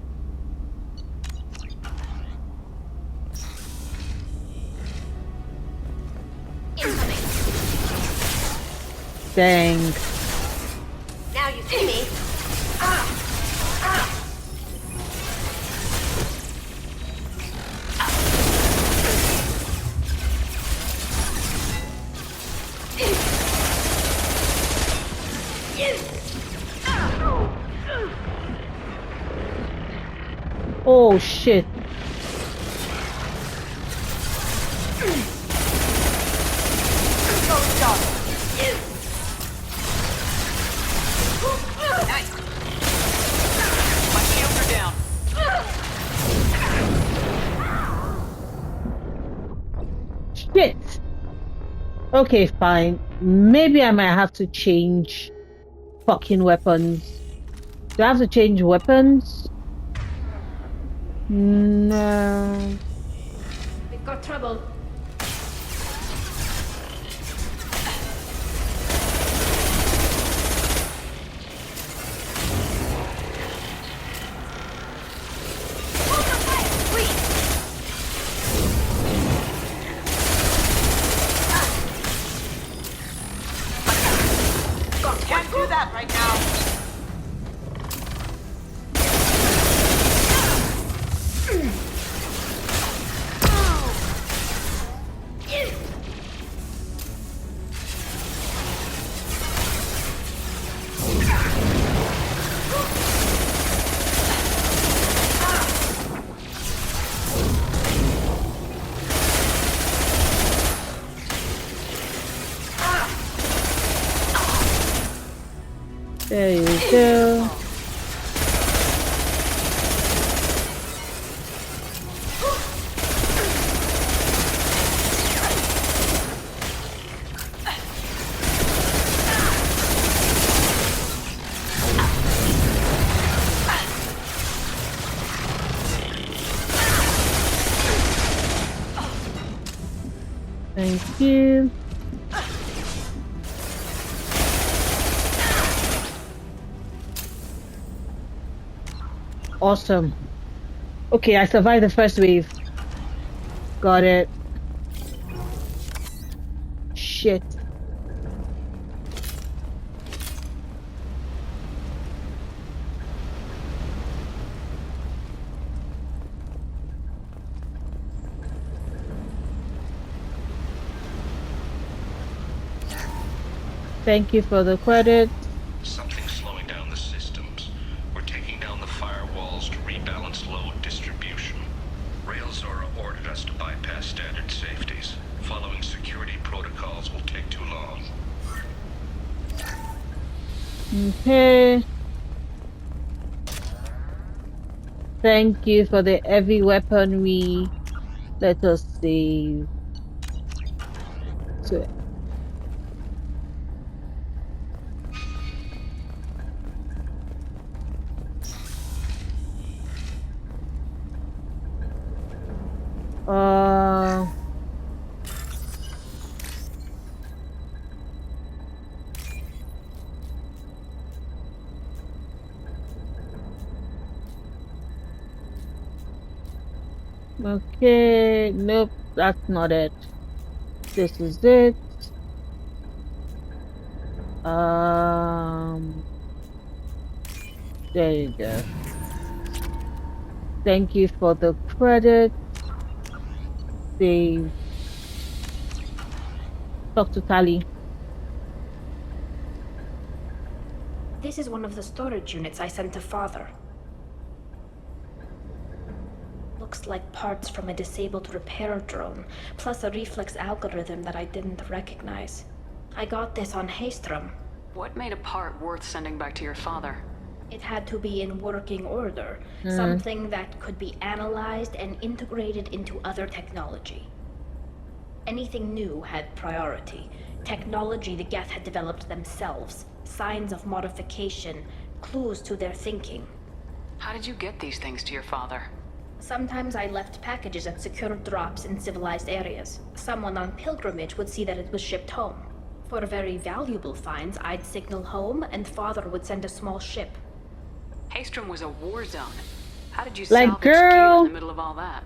Dang. Now you see me. Oh shit. Shit. Okay, fine. Maybe I might have to change fucking weapons. Do I have to change weapons? No. We've got trouble. Can't do that right now. There you go. Thank you. Awesome. Okay, I survived the first wave. Got it. Shit. Thank you for the credit. Something vessels to rebalance load distribution. Railzora ordered us to bypass standard safeties. Following security protocols will take too long. Okay. Thank you for the heavy weaponry. Let us see. So, uh, okay, nope, that's not it. This is it. There you go. Thank you for the credit. Save. Talk to Tali. This is one of the storage units I sent to Father. Looks like parts from a disabled repair drone, plus a reflex algorithm that I didn't recognize. I got this on Haystrom. What made a part worth sending back to your father? It had to be in working order, something that could be analyzed and integrated into other technology. Anything new had priority. Technology the Geth had developed themselves, signs of modification, clues to their thinking. How did you get these things to your father? Sometimes I left packages at secure drops in civilized areas. Someone on pilgrimage would see that it was shipped home. For very valuable finds, I'd signal home, and Father would send a small ship. Haystrom was a war zone. How did you Like, salvage gear girl. in the middle of all that?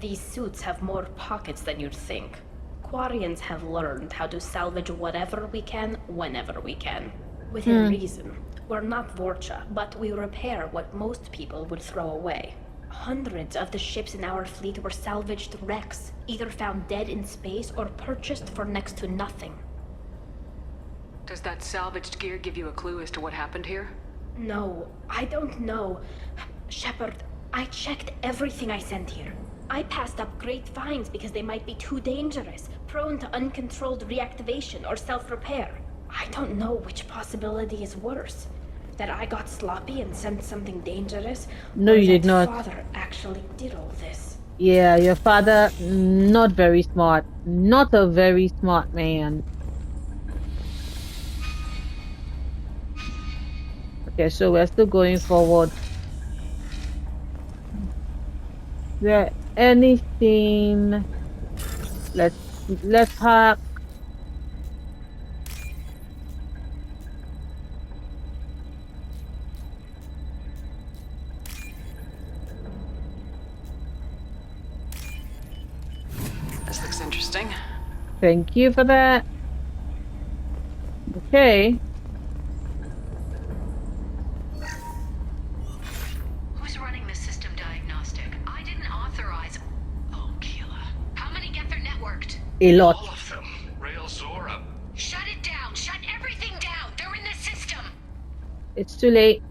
These suits have more pockets than you'd think. Quarians have learned how to salvage whatever we can, whenever we can. Within reason. We're not Vorcha, but we repair what most people would throw away. Hundreds of the ships in our fleet were salvaged wrecks, either found dead in space or purchased for next to nothing. Does that salvaged gear give you a clue as to what happened here? No, I don't know. Shepard, I checked everything I sent here. I passed up great finds because they might be too dangerous, prone to uncontrolled reactivation or self-repair. I don't know which possibility is worse. That I got sloppy and sent something dangerous? No, or you did that not. Father actually did all this? Yeah, your father, not very smart. Not a very smart man. Okay, so we're still going forward. Is there anything? Let's have. This looks interesting. Thank you for that. Okay. Who's running the system diagnostic? I didn't authorize. Oh, Keela. How many Geth are networked? A lot. All of them. Railzora. Shut it down! Shut everything down! They're in the system! It's too late.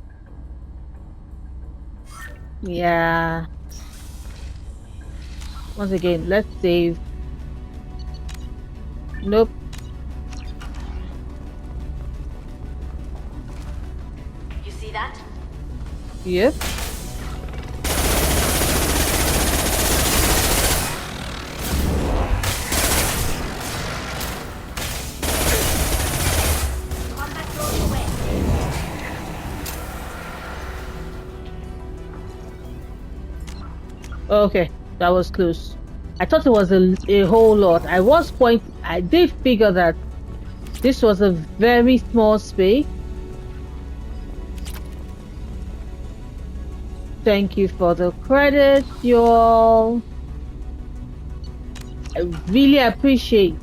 Yeah. Once again, let's save. Nope. You see that? Yep. Combat drone away. Okay, that was close. I thought it was a whole lot. I did figure that this was a very small space. Thank you for the credit, y'all. I really appreciate.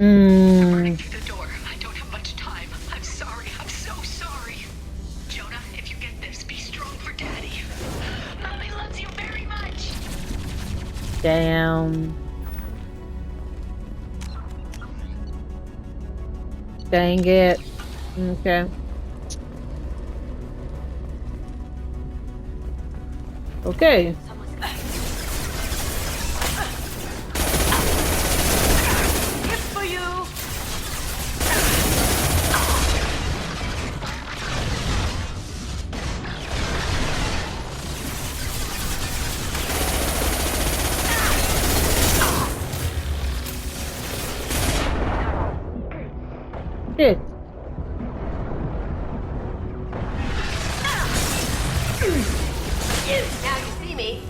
Mm. Through the door. I don't have much time. I'm sorry. I'm so sorry. Jonah, if you get this, be strong for Daddy. Mommy loves you very much. Damn. Dang it. Okay. Okay. It's for you. Shit. Now you see me.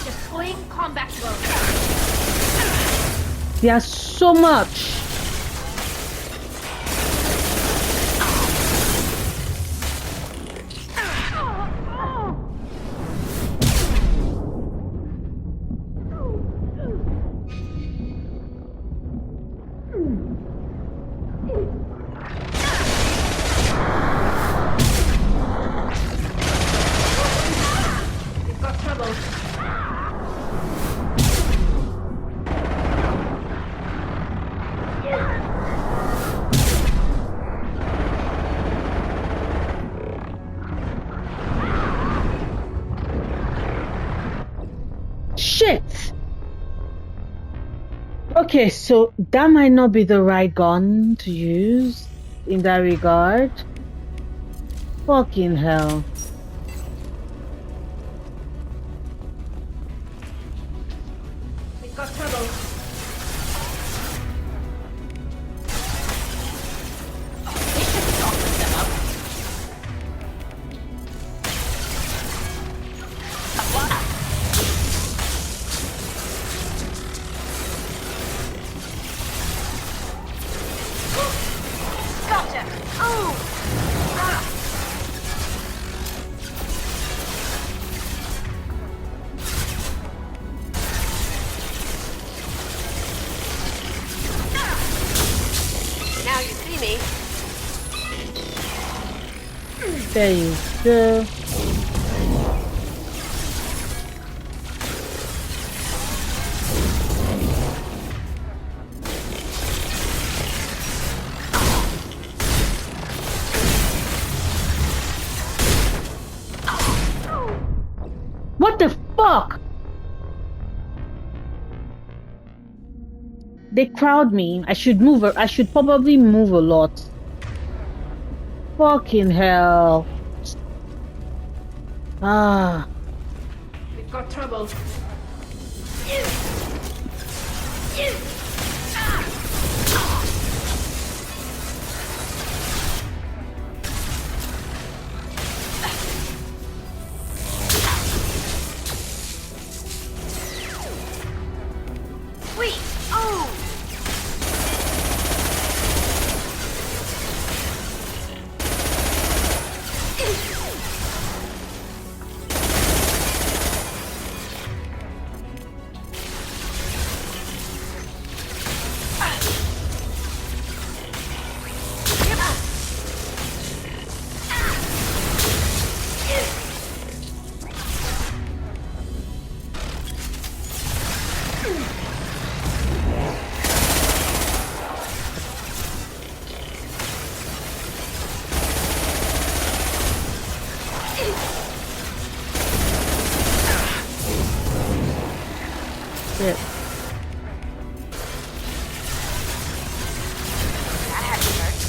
Deploying combat mode. There's so much. We've got trouble. Shit. Okay, so that might not be the right gun to use in that regard. Fucking hell. We've got trouble. Gotcha. Oh. Now you see me. There you go. What the fuck? They crowd me. I should move. I should probably move a lot. Fucking hell. Ah. We've got trouble. Wait. Oh. Shit. That had to hurt.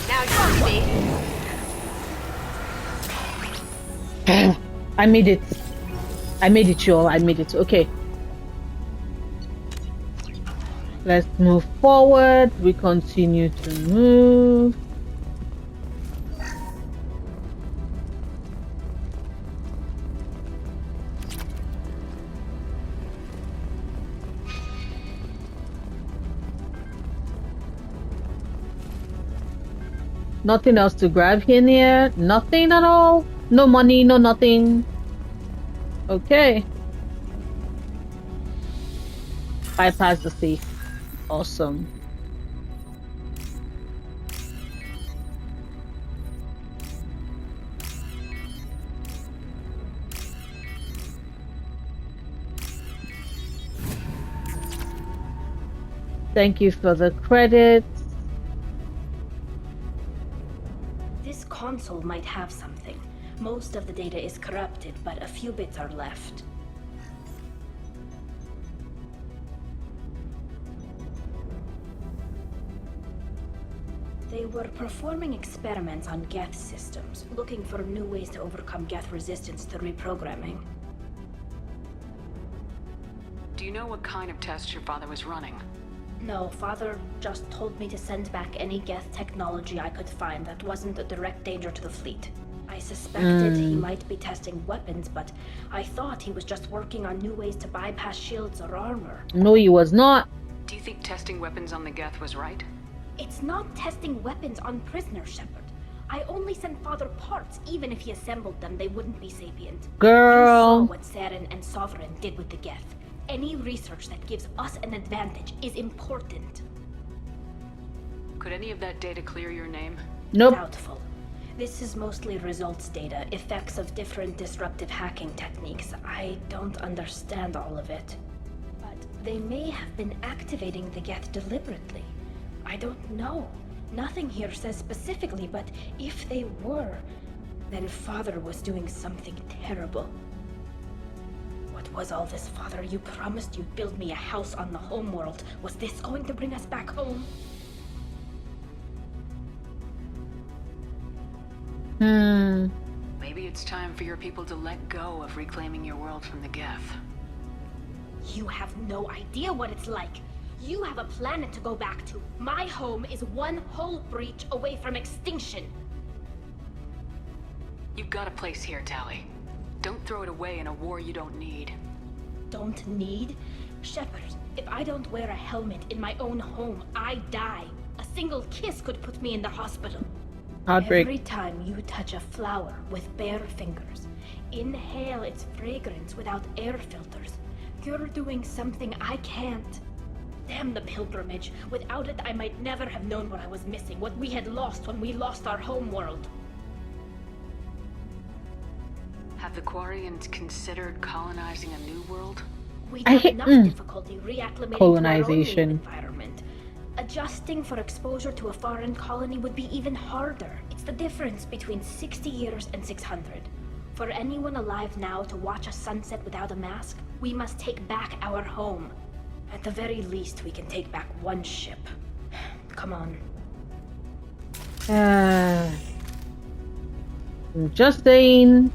Now you see me. I made it. I made it, y'all. I made it. Okay. Let's move forward. We continue to move. Nothing else to grab in here. Nothing at all. No money, no nothing. Okay. Bypass the safe. Awesome. Thank you for the credits. This console might have something. Most of the data is corrupted, but a few bits are left. They were performing experiments on Geth systems, looking for new ways to overcome Geth resistance to reprogramming. Do you know what kind of tests your father was running? No, Father just told me to send back any Geth technology I could find that wasn't a direct danger to the fleet. I suspected he might be testing weapons, but I thought he was just working on new ways to bypass shields or armor. No, he was not. Do you think testing weapons on the Geth was right? It's not testing weapons on prisoners, Shepard. I only sent Father parts. Even if he assembled them, they wouldn't be sapient. Girl. You saw what Saren and Sovereign did with the Geth. Any research that gives us an advantage is important. Could any of that data clear your name? Nope. Doubtful. This is mostly results data, effects of different disruptive hacking techniques. I don't understand all of it. But they may have been activating the Geth deliberately. I don't know. Nothing here says specifically, but if they were, then Father was doing something terrible. What was all this, Father? You promised you'd build me a house on the homeworld. Was this going to bring us back home? Maybe it's time for your people to let go of reclaiming your world from the Geth. You have no idea what it's like. You have a planet to go back to. My home is one hull breach away from extinction. You've got a place here, Tali. Don't throw it away in a war you don't need. Don't need? Shepard, if I don't wear a helmet in my own home, I die. A single kiss could put me in the hospital. Heartbreak. Every time you touch a flower with bare fingers, inhale its fragrance without air filters, you're doing something I can't. Damn the pilgrimage. Without it, I might never have known what I was missing, what we had lost when we lost our home world. Have the Quarians considered colonizing a new world? We'd have enough difficulty reacclimating colonization. to our own new environment. Adjusting for exposure to a foreign colony would be even harder. It's the difference between 60 years and 600. For anyone alive now to watch a sunset without a mask, we must take back our home. At the very least, we can take back one ship. Come on. I'm just saying.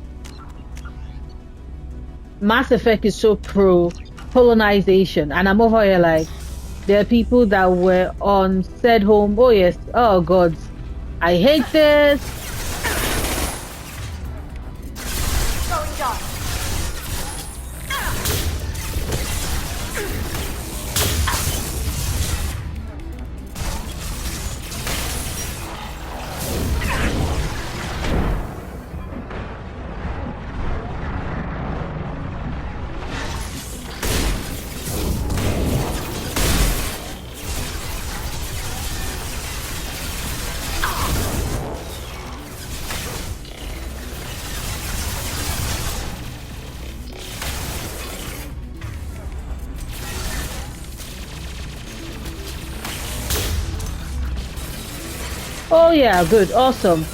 Mass Effect is so pro colonization, and I'm over here like, there are people that were on said home. Oh yes, oh god, I hate this. Going dark. Oh yeah, good, awesome.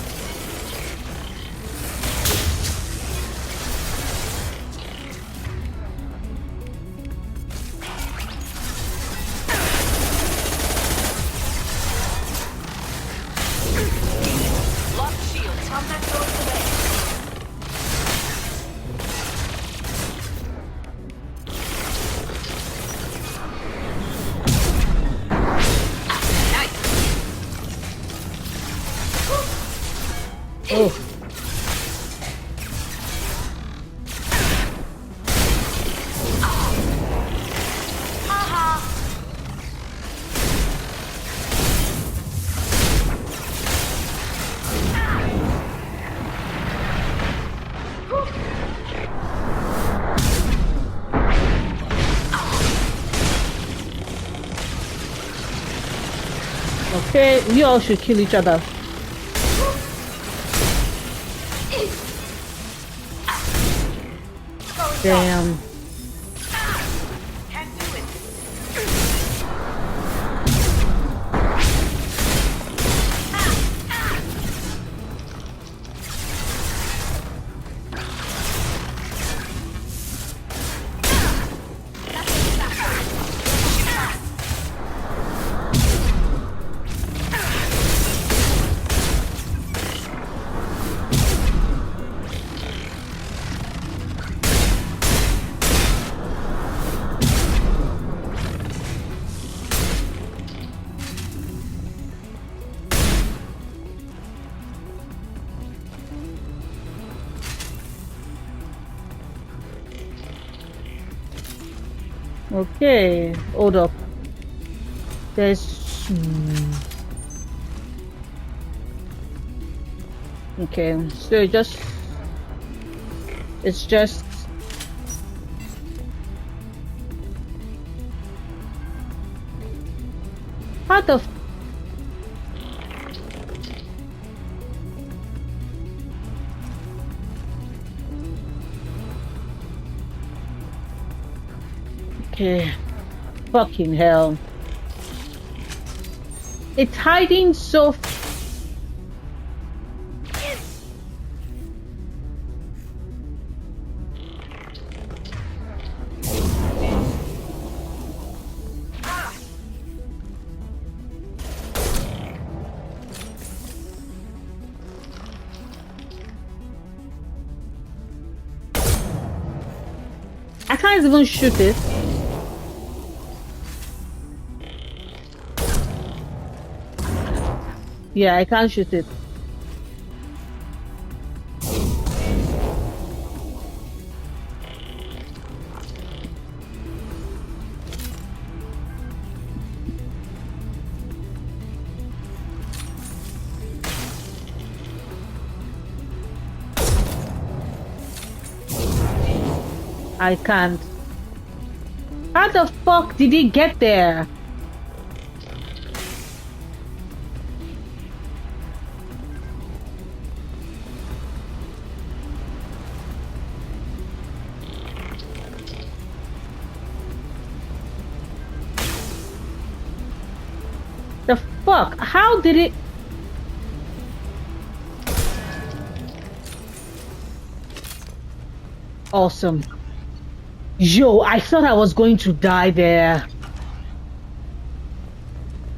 Okay, we all should kill each other. Damn. Okay, hold up. There's... Okay, so it's just... How the... Okay. Fucking hell. It's hiding so... I can't even shoot it. Yeah, I can't shoot it. I can't. How the fuck did he get there? The fuck? How did it? Awesome. Yo, I thought I was going to die there.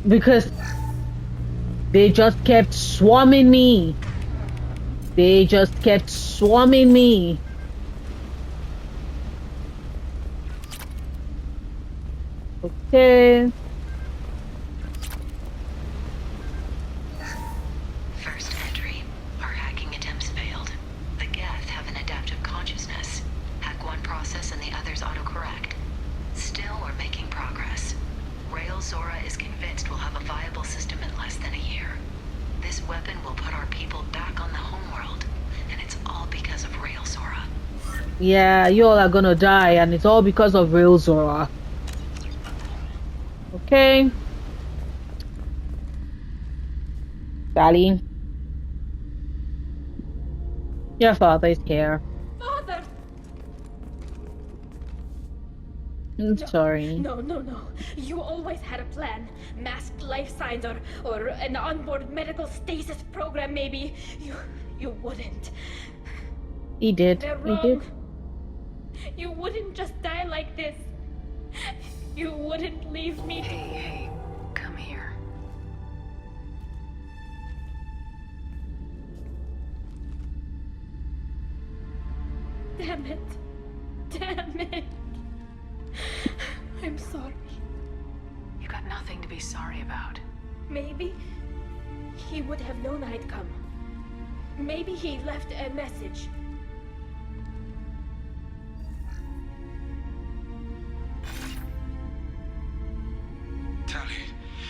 Because they just kept swarming me. They just kept swarming me. Okay. First entry. Our hacking attempts failed. The Geth have an adaptive consciousness. Hack one process and the others autocorrect. Still, we're making progress. Rail Zora is convinced we'll have a viable system in less than a year. This weapon will put our people back on the homeworld, and it's all because of Rail Zora. Yeah, you all are gonna die, and it's all because of Rail Zora. Okay. Tali. Your father is here. Father! I'm sorry. No. You always had a plan. Masked life signs or an onboard medical stasis program, maybe. You wouldn't. He did. They're He wrong. did. You wouldn't just die like this. You wouldn't leave me. Hey, come here. Damn it. I'm sorry. You got nothing to be sorry about. Maybe he would have known I'd come. Maybe he left a message. Tali,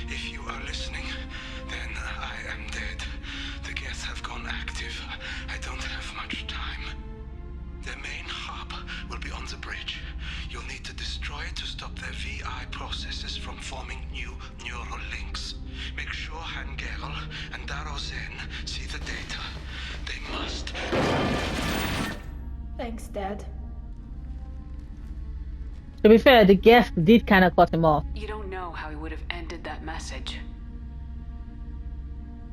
if you are listening, then I am dead. The Geth have gone active. I don't have much time. Their main hub will be on the bridge. You'll need to destroy it to stop their VI processes from forming new neural links. Make sure Zen, see the data. They must. Thanks, Dad. To be fair, the guest did kind of cut him off. You don't know how he would have ended that message.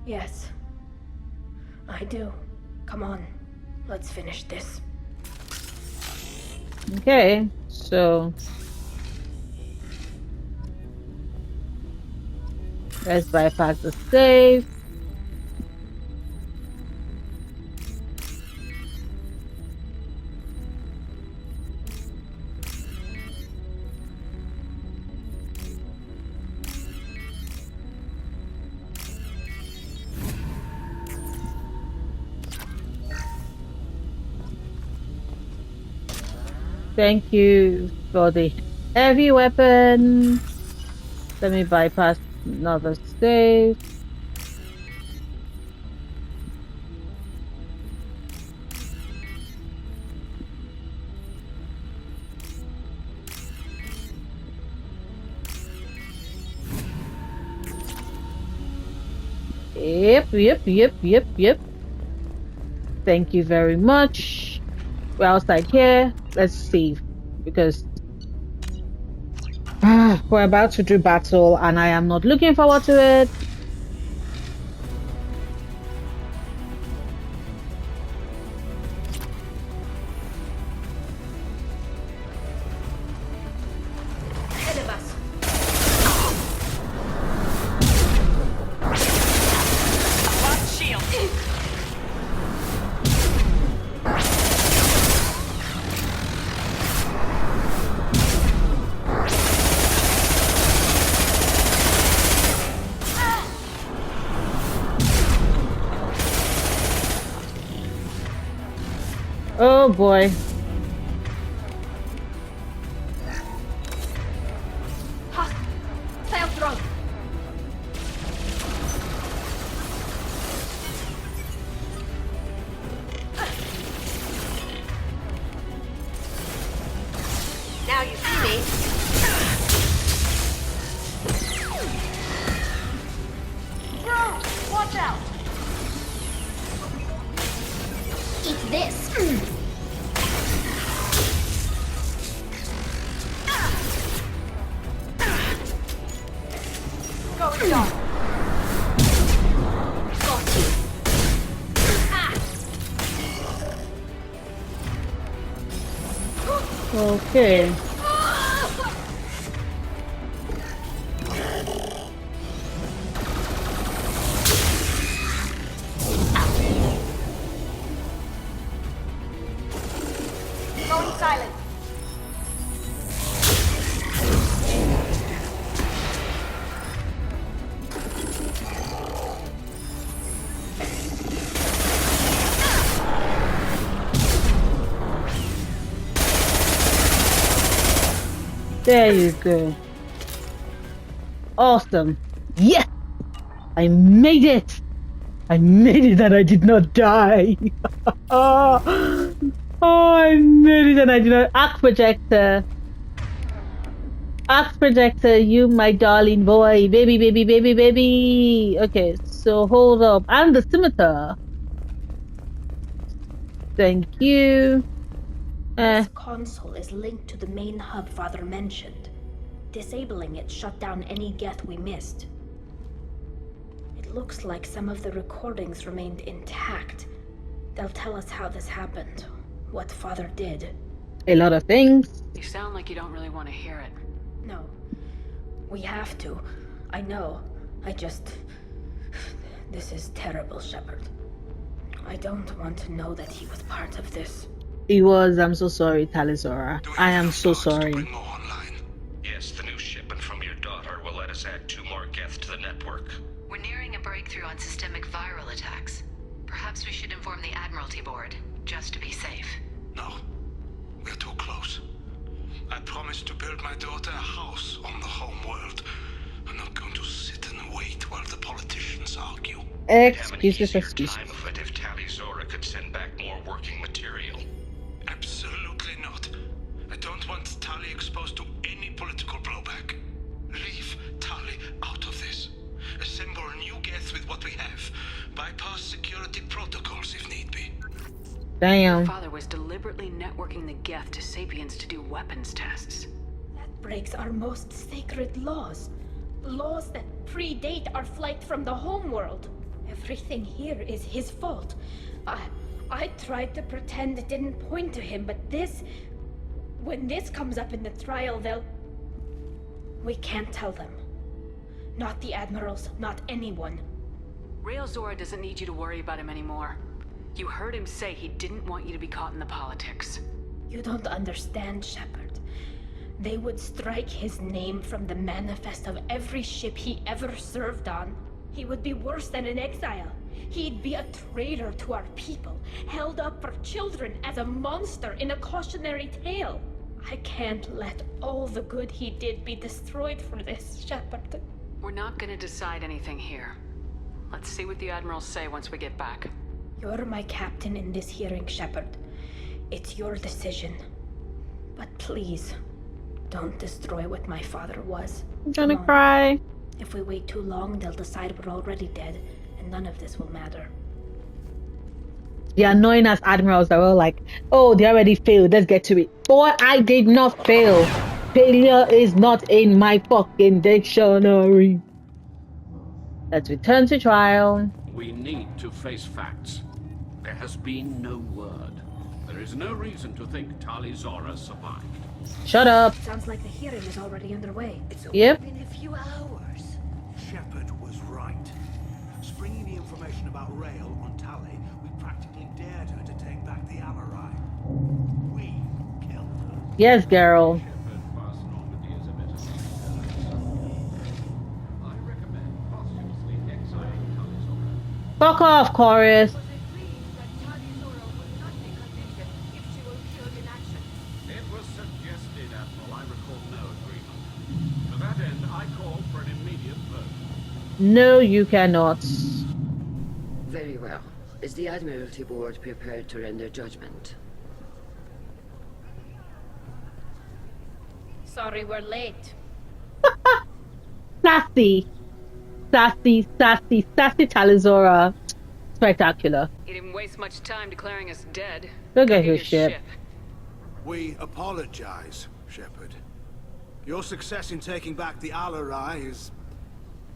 Yes. I do. Come on. Let's finish this. Okay, so let's bypass the save. Thank you for the heavy weapon. Let me bypass another save. Yep. Thank you very much. We're outside here. Let's save because we're about to do battle and I am not looking forward to it. Ahead of us. Lost shield. Oh boy. Sail drone. Now you see me. Bro, watch out. Eat this. Going dark. Got you. Okay. Going silent. There you go. Awesome. Yes! I made it! I made it and I did not die. Oh, I made it and I did not. Arc projector. Arc projector, you my darling boy. Baby. Okay, so hold up. And the scimitar. Thank you. This console is linked to the main hub Father mentioned. Disabling it shut down any Geth we missed. It looks like some of the recordings remained intact. They'll tell us how this happened, what Father did. A lot of things. You sound like you don't really want to hear it. No. We have to. I know. I just... This is terrible, Shepard. I don't want to know that he was part of this. He was. I'm so sorry, Talizora. I am so sorry. Yes, the new shipment from your daughter will let us add 2 more Geth to the network. We're nearing a breakthrough on systemic viral attacks. Perhaps we should inform the Admiralty Board, just to be safe. No. We're too close. I promised to build my daughter a house on the home world. I'm not going to sit and wait while the politicians argue. Excuses. Time of it if Tali Zora could send back more working material. Absolutely not. I don't want Tali exposed to any political blowback. Leave Tali out of this. Assemble new Geth with what we have. Damn. Your father was deliberately networking the Geth to Sapiens to do weapons tests. That breaks our most sacred laws. Laws that predate our flight from the homeworld. Everything here is his fault. I tried to pretend it didn't point to him, but this... When this comes up in the trial, they'll... We can't tell them. Not the admirals, not anyone. Rail Zora doesn't need you to worry about him anymore. You heard him say he didn't want you to be caught in the politics. You don't understand, Shepard. They would strike his name from the manifest of every ship he ever served on. He would be worse than an exile. He'd be a traitor to our people, held up for children as a monster in a cautionary tale. I can't let all the good he did be destroyed for this, Shepard. We're not gonna decide anything here. Let's see what the admirals say once we get back. You're my captain in this hearing, Shepard. It's your decision. But please, don't destroy what my father was. I'm gonna cry. If we wait too long, they'll decide we're already dead, and none of this will matter. The annoying as admirals are all like, oh, they already failed, let's get to it. Boy, I did not fail. Failure is not in my fucking dictionary. Let's return to trial. We need to face facts. There has been no word. There is no reason to think Tali Zora survived. Shut up. Sounds like the hearing is already underway. It's Yep. been a few hours. Shepard was right. Springing the information about Rail on Tali, we practically dared her to take back the Alarai. We killed her. Yes, girl. Fuck off, Chorus. It was suggested, Admiral. I recall no agreement. To that end, I called for an immediate vote. No, you cannot. Very well. Is the Admiralty Board prepared to render judgment? Sorry we're late. Sassy. Sassy, sassy, sassy Tali Zora. Spectacular. He didn't waste much time declaring us dead. Go get Get your your ship. We apologize, Shepard. Your success in taking back the Alarai is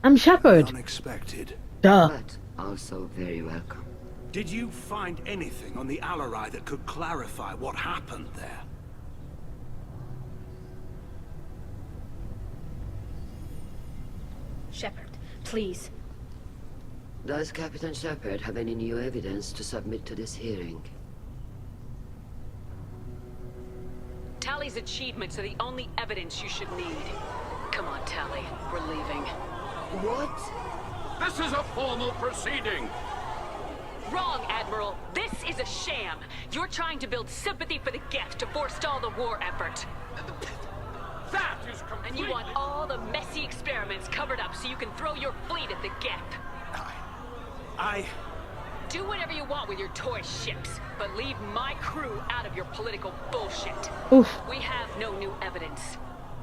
I'm Shepard. unexpected. Duh. But also very welcome. Did you find anything on the Alarai that could clarify what happened there? Shepard, please. Does Captain Shepard have any new evidence to submit to this hearing? Tali's achievements are the only evidence you should need. Come on, Tali. We're leaving. What? This is a formal proceeding. Wrong, Admiral. This is a sham. You're trying to build sympathy for the Geth to forestall the war effort. That is completely... And you want all the messy experiments covered up so you can throw your fleet at the Geth. Do whatever you want with your toy ships, but leave my crew out of your political bullshit. Oof. We have no new evidence.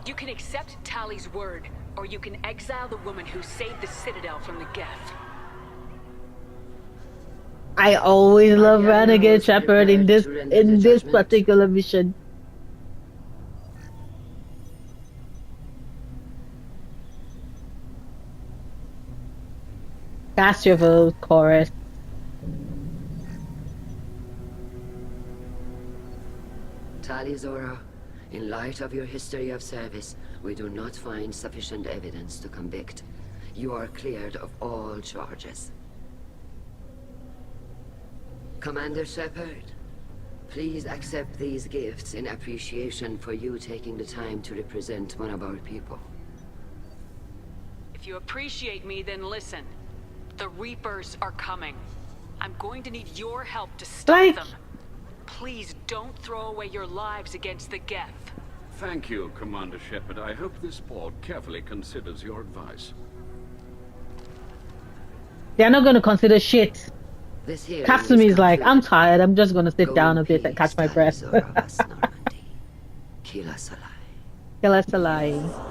You can accept Tali's word, or you can exile the woman who saved the Citadel from the Geth. I always love Renegade Shepard in this particular mission. Cast your vote, Chorus. Tali Zora, in light of your history of service, we do not find sufficient evidence to convict. You are cleared of all charges. Commander Shepard, please accept these gifts in appreciation for you taking the time to represent one of our people. If you appreciate me, then listen. The Reapers are coming. I'm going to need your help to stop them. Please don't throw away your lives against the Geth. Thank you, Commander Shepard. I hope this board carefully considers your advice. They're not going to consider shit. This here Kasumi's like, I'm tired. I'm just going to sit down a bit and catch my breath. Kila Salai. Kila Salai.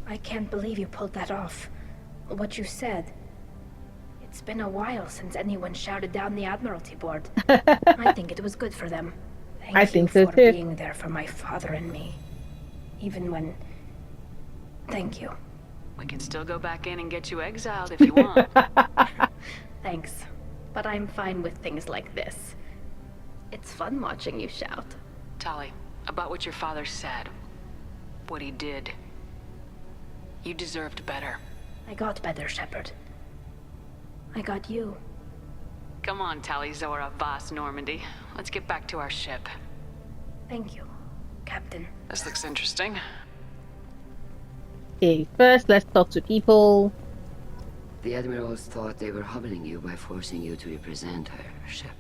I can't believe you pulled that off. What you said. It's been a while since anyone shouted down the Admiralty Board. I think it was good for them. Thank I you think so for too. being there for my father and me. Even when... Thank you. We can still go back in and get you exiled if you want. Thanks. But I'm fine with things like this. It's fun watching you shout. Tali, about what your father said. What he did. You deserved better. I got better, Shepard. I got you. Come on, Tali, Zora, Voss, Normandy. Let's get back to our ship. Thank you, Captain. This looks interesting. Okay, first let's talk to people. The Admirals thought they were humbling you by forcing you to represent her, Shepard.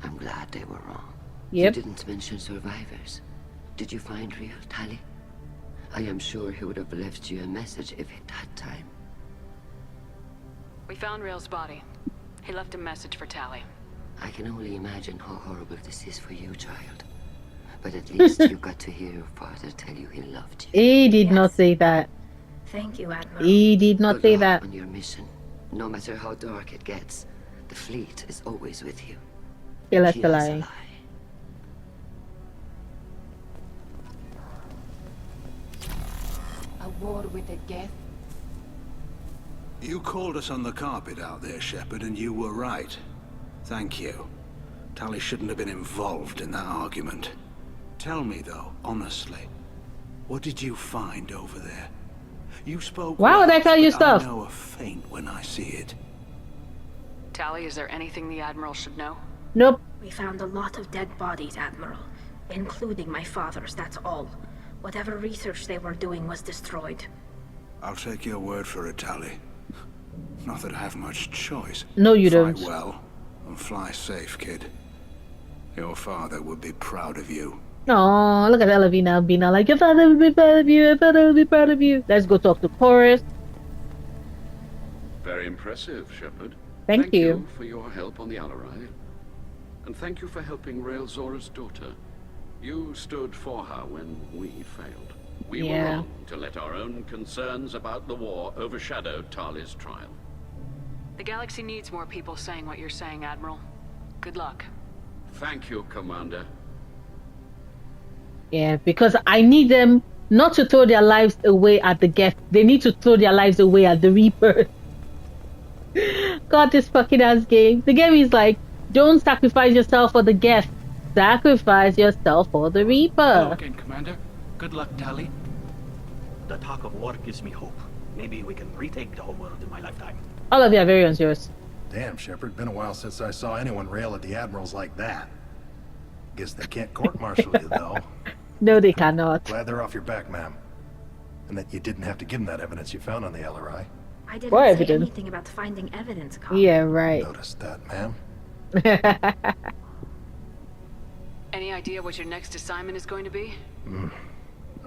I'm glad they were wrong. Yep. You didn't mention survivors. Did you find real Tali? I am sure he would have left you a message if he'd had time. We found Rail's body. He left a message for Tali. I can only imagine how horrible this is for you, child. But at least you got to hear your father tell you he loved you. He did not say that. Thank you, Admiral. He did not Good say luck that. on your mission. No matter how dark it gets, the fleet is always with you. Yeah, that's He a is lie. alive. A war with the Geth? You called us on the carpet out there, Shepard, and you were right. Thank you. Tali shouldn't have been involved in that argument. Tell me, though, honestly, what did you find over there? You spoke Why would I well, tell you but stuff? I know a feint when I see it. Tali, is there anything the Admiral should know? Nope. We found a lot of dead bodies, Admiral. Including my father's, that's all. Whatever research they were doing was destroyed. I'll take your word for it, Tali. Not that I have much choice. No, you Fight don't. well and fly safe, kid. Your father would be proud of you. Oh, look at Elavina now being all like, your father would be proud of you, your father would be proud of you. Let's go talk to Chorus. Very impressive, Shepard. Thank you. For your help on the Alarai. And thank you for helping Rail Zora's daughter. You stood for her when we failed. We were Yeah. wrong to let our own concerns about the war overshadow Tali's trial. The galaxy needs more people saying what you're saying, Admiral. Good luck. Thank you, Commander. Yeah, because I need them not to throw their lives away at the Geth. They need to throw their lives away at the Reaper. God, this fucking ass game. The game is like, don't sacrifice yourself for the Geth. Sacrifice yourself for the Hello Reaper. again, Commander. Good luck, Tali. The talk of war gives me hope. Maybe we can retake the whole world in my lifetime. All of you are very unserious. Damn, Shepard, been a while since I saw anyone rail at the Admirals like that. Guess they can't court-martial you, though. No, they cannot. Glad they're off your back, ma'am. And that you didn't have to give them that evidence you found on the LRI. I didn't What say evidence? anything about finding evidence, Carl. Yeah, right. Noticed that, ma'am. Any idea what your next assignment is going to be? I'm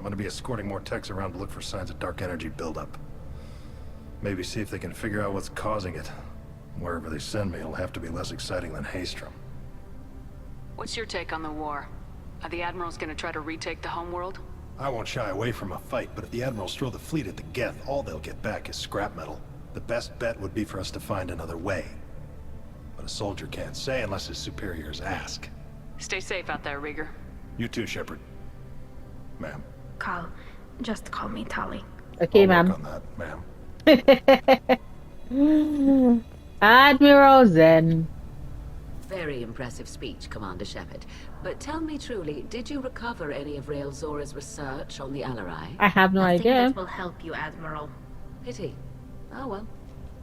gonna be escorting more techs around to look for signs of dark energy buildup. Maybe see if they can figure out what's causing it. Wherever they send me, it'll have to be less exciting than Haystrom. What's your take on the war? Are the Admirals going to try to retake the homeworld? I won't shy away from a fight, but if the Admirals throw the fleet at the Geth, all they'll get back is scrap metal. The best bet would be for us to find another way. But a soldier can't say unless his superiors ask. Stay safe out there, Rieger. You too, Shepard. Ma'am. Carl, just call me Tali. Okay, I'll ma'am. work on that, ma'am. Admiral Zen. Very impressive speech, Commander Shepard. But tell me truly, did you recover any of Rail Zora's research on the Alarai? I have no Nothing idea. that will help you, Admiral. Pity. Oh well.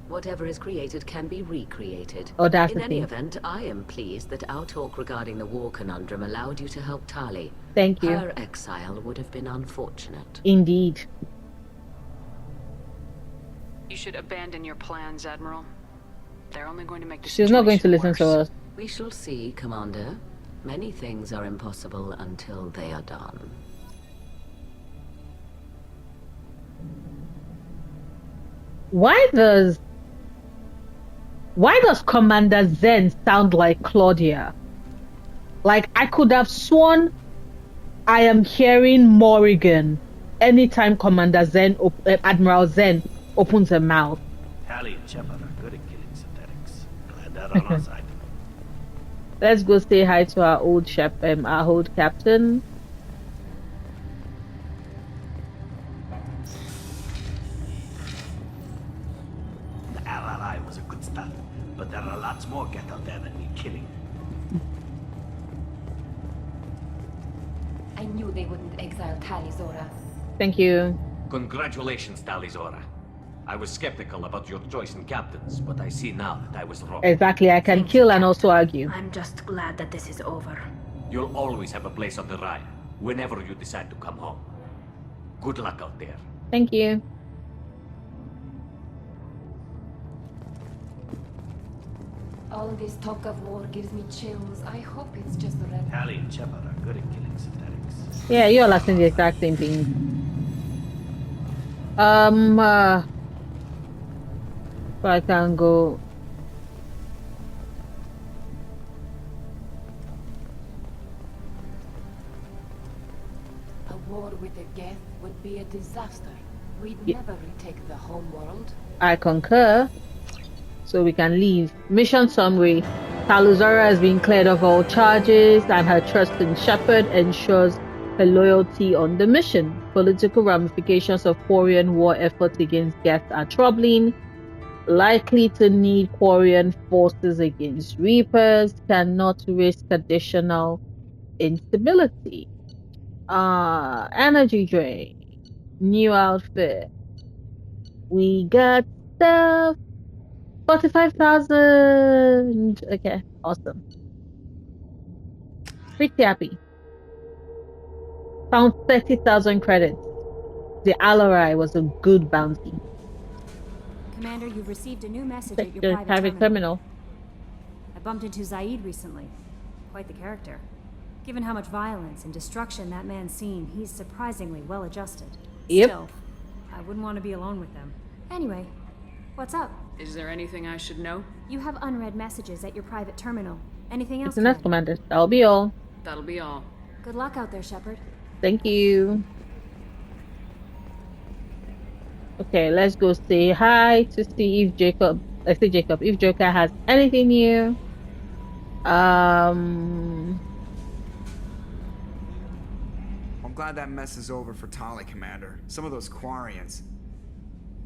Whatever is created can be recreated. Oh, that's In the any thing. event, I am pleased that our talk regarding the war conundrum allowed you to help Tali. Thank you. Her exile would have been unfortunate. Indeed. You should abandon your plans, Admiral. They're only going to make the She's not going to situation listen to worse. us. We shall see, Commander. Many things are impossible until they are done. Why does Commander Zen sound like Claudia? Like, I could have sworn I am hearing Morrigan anytime Commander Zen, Admiral Zen opens her mouth. Tali and Shepard are good at killing some They're on our side. Let's go say hi to our old our old captain. The RRI was a good start, but there are lots more Geth out there that need killing. I knew they wouldn't exile Tali, Zora. Thank you. Congratulations, Tali Zora. I was skeptical about your choice in captains, but I see now that I was wrong. Exactly, I can kill and also argue. I'm just glad that this is over. You'll always have a place on the Rhine, whenever you decide to come home. Good luck out there. Thank you. All this talk of war gives me chills. I hope it's just the red. Tali and Shepard are good at killing synthetics. Yeah, you're asking the exact same thing. So I can go. A war with the Geth would be a disaster. We'd never retake the home world. I concur. So we can leave. Mission summary. Taluzara has been cleared of all charges, and her trust in Shepard ensures her loyalty on the mission. Political ramifications of Quarian war efforts against Geth are troubling. Likely to need Quarian forces against Reapers. Cannot risk additional instability. Energy drain. New outfit. We got stuff. 45,000. Okay, awesome. Pretty happy. Found 30,000 credits. The Alarai was a good bounty. Commander, you've received a new message at your private terminal. I bumped into Zaid recently. Quite the character. Given how much violence and destruction that man's seen, he's surprisingly well adjusted. Yep. Still, I wouldn't want to be alone with them. Anyway, what's up? Is there anything I should know? You have unread messages at your private terminal. Anything else? It's enough, Commander. That'll be all. That'll be all. Good luck out there, Shepard. Thank you. Okay, let's go say hi to see if Jacob. Let's say Jacob. If Joker has anything new. I'm glad that mess is over for Tali, Commander. Some of those Quarians.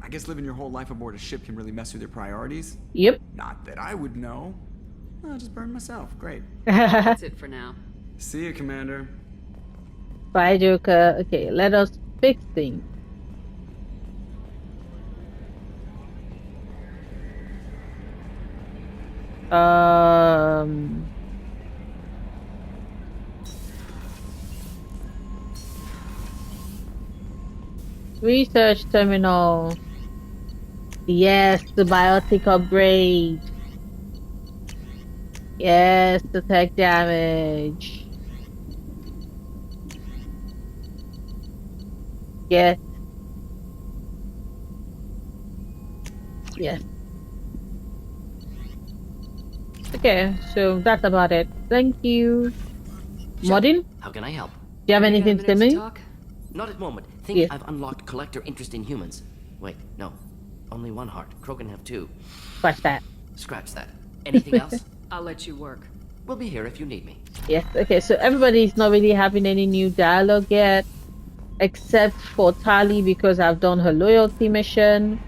I guess living your whole life aboard a ship can really mess with your priorities. Yep. Not that I would know. I'll just burn myself. Great. That's it for now. See you, Commander. Bye, Joker. Okay, let us fix things. Research terminal. Yes, the biotic upgrade. Yes, the tech damage. Yes. Yes. Okay, so that's about it. Thank you. Modin? How can I help? Do you have anything to tell me? Not at the moment. Think Yes. I've unlocked collector interest in humans. Wait, no. Only one heart. Krogan have two. Scratch that. Scratch that. Anything else? I'll let you work. We'll be here if you need me. Yes, okay, so everybody's not really having any new dialogue yet. Except for Tali because I've done her loyalty mission.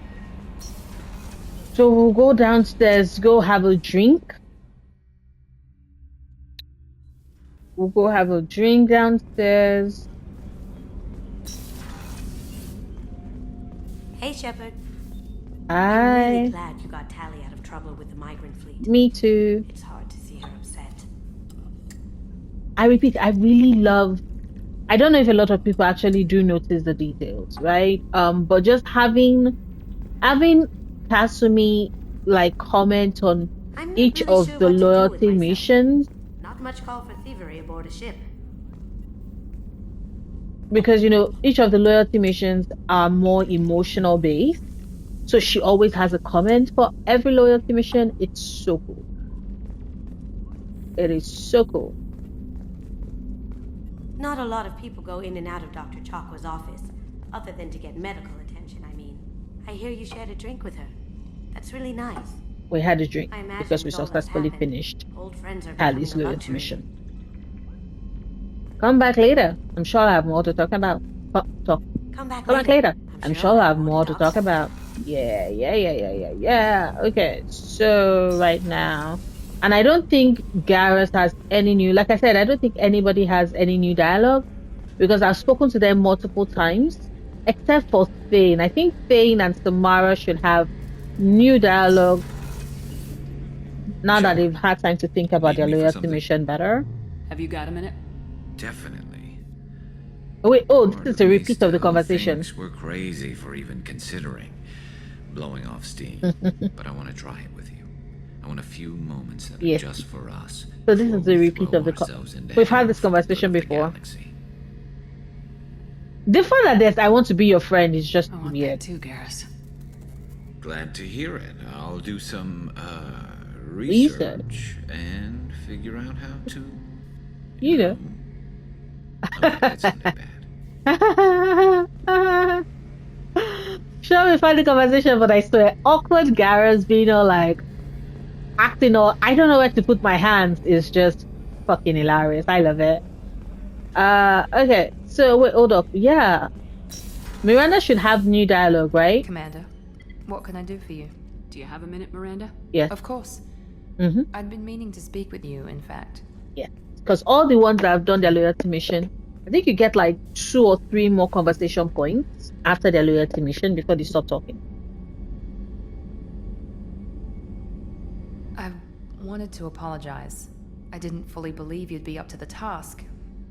So we'll go downstairs, go have a drink. We'll go have a drink downstairs. Hey, Shepard. Hi. I'm really glad you got Tali out of trouble with the migrant fleet. Me too. It's hard to see her upset. I repeat, I really love. I don't know if a lot of people actually do notice the details, right? But just having Kasumi like comment on I'm not each really of sure the what to do with loyalty myself. missions, Not much call for thievery aboard a ship. because each of the loyalty missions are more emotional based. So she always has a comment for every loyalty mission. It's so cool. It is so cool. Not a lot of people go in and out of Dr. Chakwa's office, other than to get medical attention, I mean. I hear you shared a drink with her. That's really nice. We had a drink I imagine because we with all that's successfully happened, finished old friends are Tali's becoming a loyalty luxury. mission. Come back later. I'm sure I'll have more to talk about. Come back later. I'm sure I'll have more to talk about. Yeah. Okay, so right now, and I don't think Gareth has any new. Like I said, I don't think anybody has any new dialogue because I've spoken to them multiple times, except for Thane. I think Thane and Samara should have new dialogue now that they've had time to think about Need their me for loyalty something? mission better. Have you got a minute? Definitely. Oh, wait, this Part is of a me repeat of the still conversation. thinks we're crazy for even considering blowing off steam. But I want to try it with you. I want a few moments that are Yes. just for us. So this is a repeat of the we've had this conversation before. The fact that there's I want to be your friend is just weird. Too, Garrus. Glad to hear it. I'll do some research and figure out how to. You know. Sure, we find the conversation, but I swear, awkward Garrus being all like acting all I don't know where to put my hands is just fucking hilarious. I love it. Okay, so wait, hold up. Yeah, Miranda should have new dialogue, right? Commander, what can I do for you? Do you have a minute, Miranda? Yes. Of course. Mm-hmm. I'd been meaning to speak with you, in fact. Yeah, because all the ones that have done their loyalty mission, I think you get like 2 or 3 more conversation points after their loyalty mission before they stop talking. I wanted to apologize. I didn't fully believe you'd be up to the task,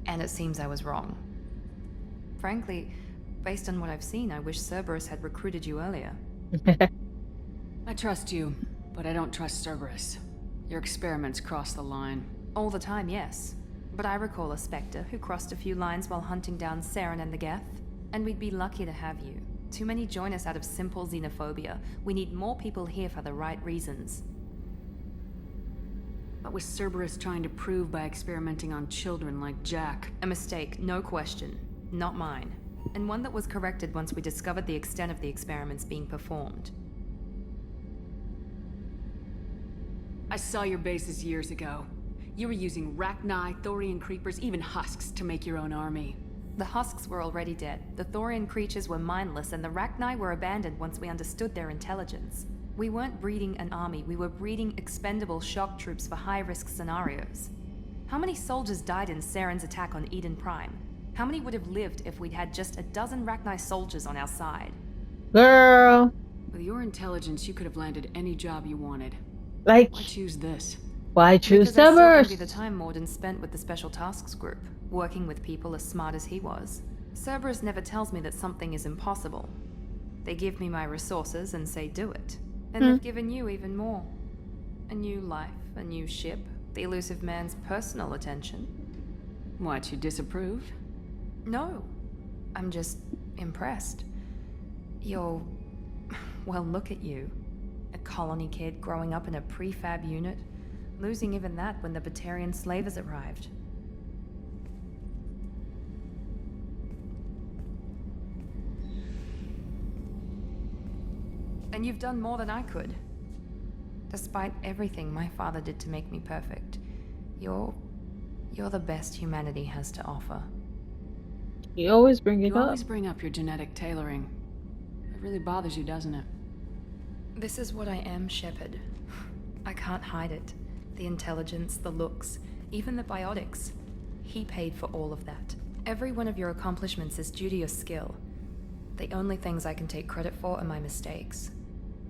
and it seems I was wrong. Frankly, based on what I've seen, I wish Cerberus had recruited you earlier. I trust you, but I don't trust Cerberus. Your experiments cross the line. All the time, yes. But I recall a Spectre who crossed a few lines while hunting down Saren and the Geth. And we'd be lucky to have you. Too many join us out of simple xenophobia. We need more people here for the right reasons. What was Cerberus trying to prove by experimenting on children like Jack? A mistake, no question. Not mine. And one that was corrected once we discovered the extent of the experiments being performed. I saw your bases years ago. You were using Rachni, Thorian creepers, even husks to make your own army. The husks were already dead. The Thorian creatures were mindless, and the Rachni were abandoned once we understood their intelligence. We weren't breeding an army, we were breeding expendable shock troops for high-risk scenarios. How many soldiers died in Saren's attack on Eden Prime? How many would have lived if we'd had just a dozen Rachni soldiers on our side? Girl. With your intelligence, you could have landed any job you wanted. Like, why choose this? Why choose Because I still Cerberus? envy the time Morden spent with the Special Tasks Group, working with people as smart as he was. Cerberus never tells me that something is impossible. They give me my resources and say do it. And they've given you even more. A new life, a new ship, the elusive man's personal attention. What, you disapprove? No. I'm just impressed. You're... well, look at you. A colony kid growing up in a prefab unit, losing even that when the Batarian slavers arrived. And you've done more than I could. Despite everything my father did to make me perfect, you're the best humanity has to offer. You always bring it You up. always bring up your genetic tailoring. It really bothers you, doesn't it? This is what I am, Shepard. I can't hide it. The intelligence, the looks, even the biotics. He paid for all of that. Every one of your accomplishments is due to your skill. The only things I can take credit for are my mistakes.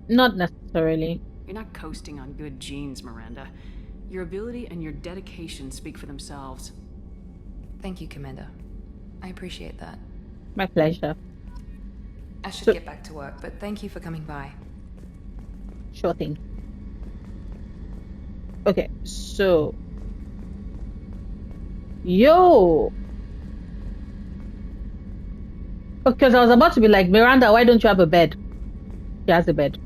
Not necessarily. You're not coasting on good genes, Miranda. Your ability and your dedication speak for themselves. Thank you, Commander. I appreciate that. My pleasure. I should get back to work, but thank you for coming by. Sure thing. Okay, so... Yo! Because I was about to be like, Miranda, why don't you have a bed? She has a bed.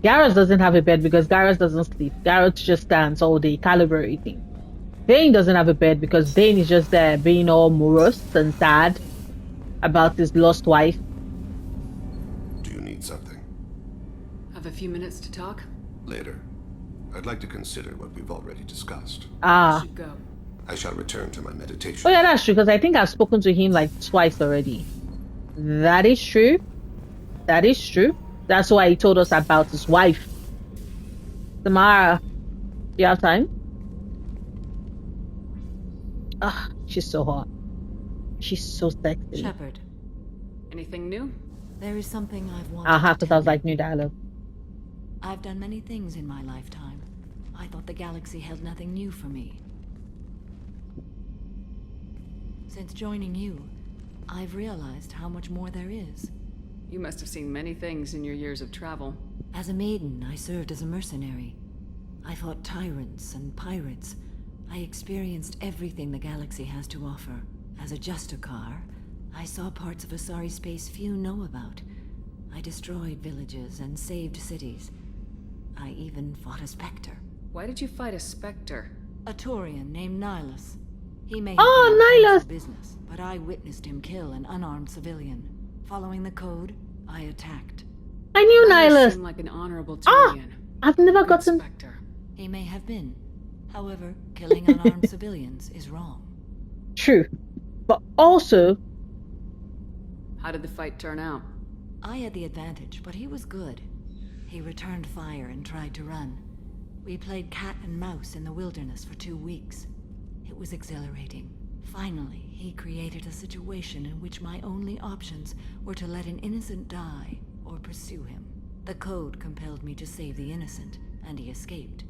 Garrus doesn't have a bed because Garrus doesn't sleep. Garrus just stands all day, calibrating. Dane doesn't have a bed because Dane is just there being all morose and sad about his lost wife. Do you need something? I have a few minutes to talk? Later. I'd like to consider what we've already discussed. Ah. Should go. I shall return to my meditation. Oh yeah, that's true, because I think I've spoken to him like twice already. That is true. That is true. That's why he told us about his wife. Samara, do you have time? Ah, she's so hot. She's so sexy. Shepard. Anything new? There is something I've wanted I'll have to to tell sound like new dialogue. I've done many things in my lifetime. I thought the galaxy held nothing new for me. Since joining you, I've realized how much more there is. You must have seen many things in your years of travel. As a maiden, I served as a mercenary. I fought tyrants and pirates. I experienced everything the galaxy has to offer. As a Justicar, I saw parts of Asari space few know about. I destroyed villages and saved cities. I even fought a Spectre. Why did you fight a Spectre? A Turian named Nihilus. He may have Nihilus! Business, but I witnessed him kill an unarmed civilian. Following the code, I attacked. I knew Nihilus. Seemed like an honorable Turian. I've never gotten. Spectre. He may have been. However, killing unarmed civilians is wrong. True, but also. How did the fight turn out? I had the advantage, but he was good. He returned fire and tried to run. We played cat and mouse in the wilderness for 2 weeks. It was exhilarating. Finally, he created a situation in which my only options were to let an innocent die or pursue him. The code compelled me to save the innocent, and he escaped.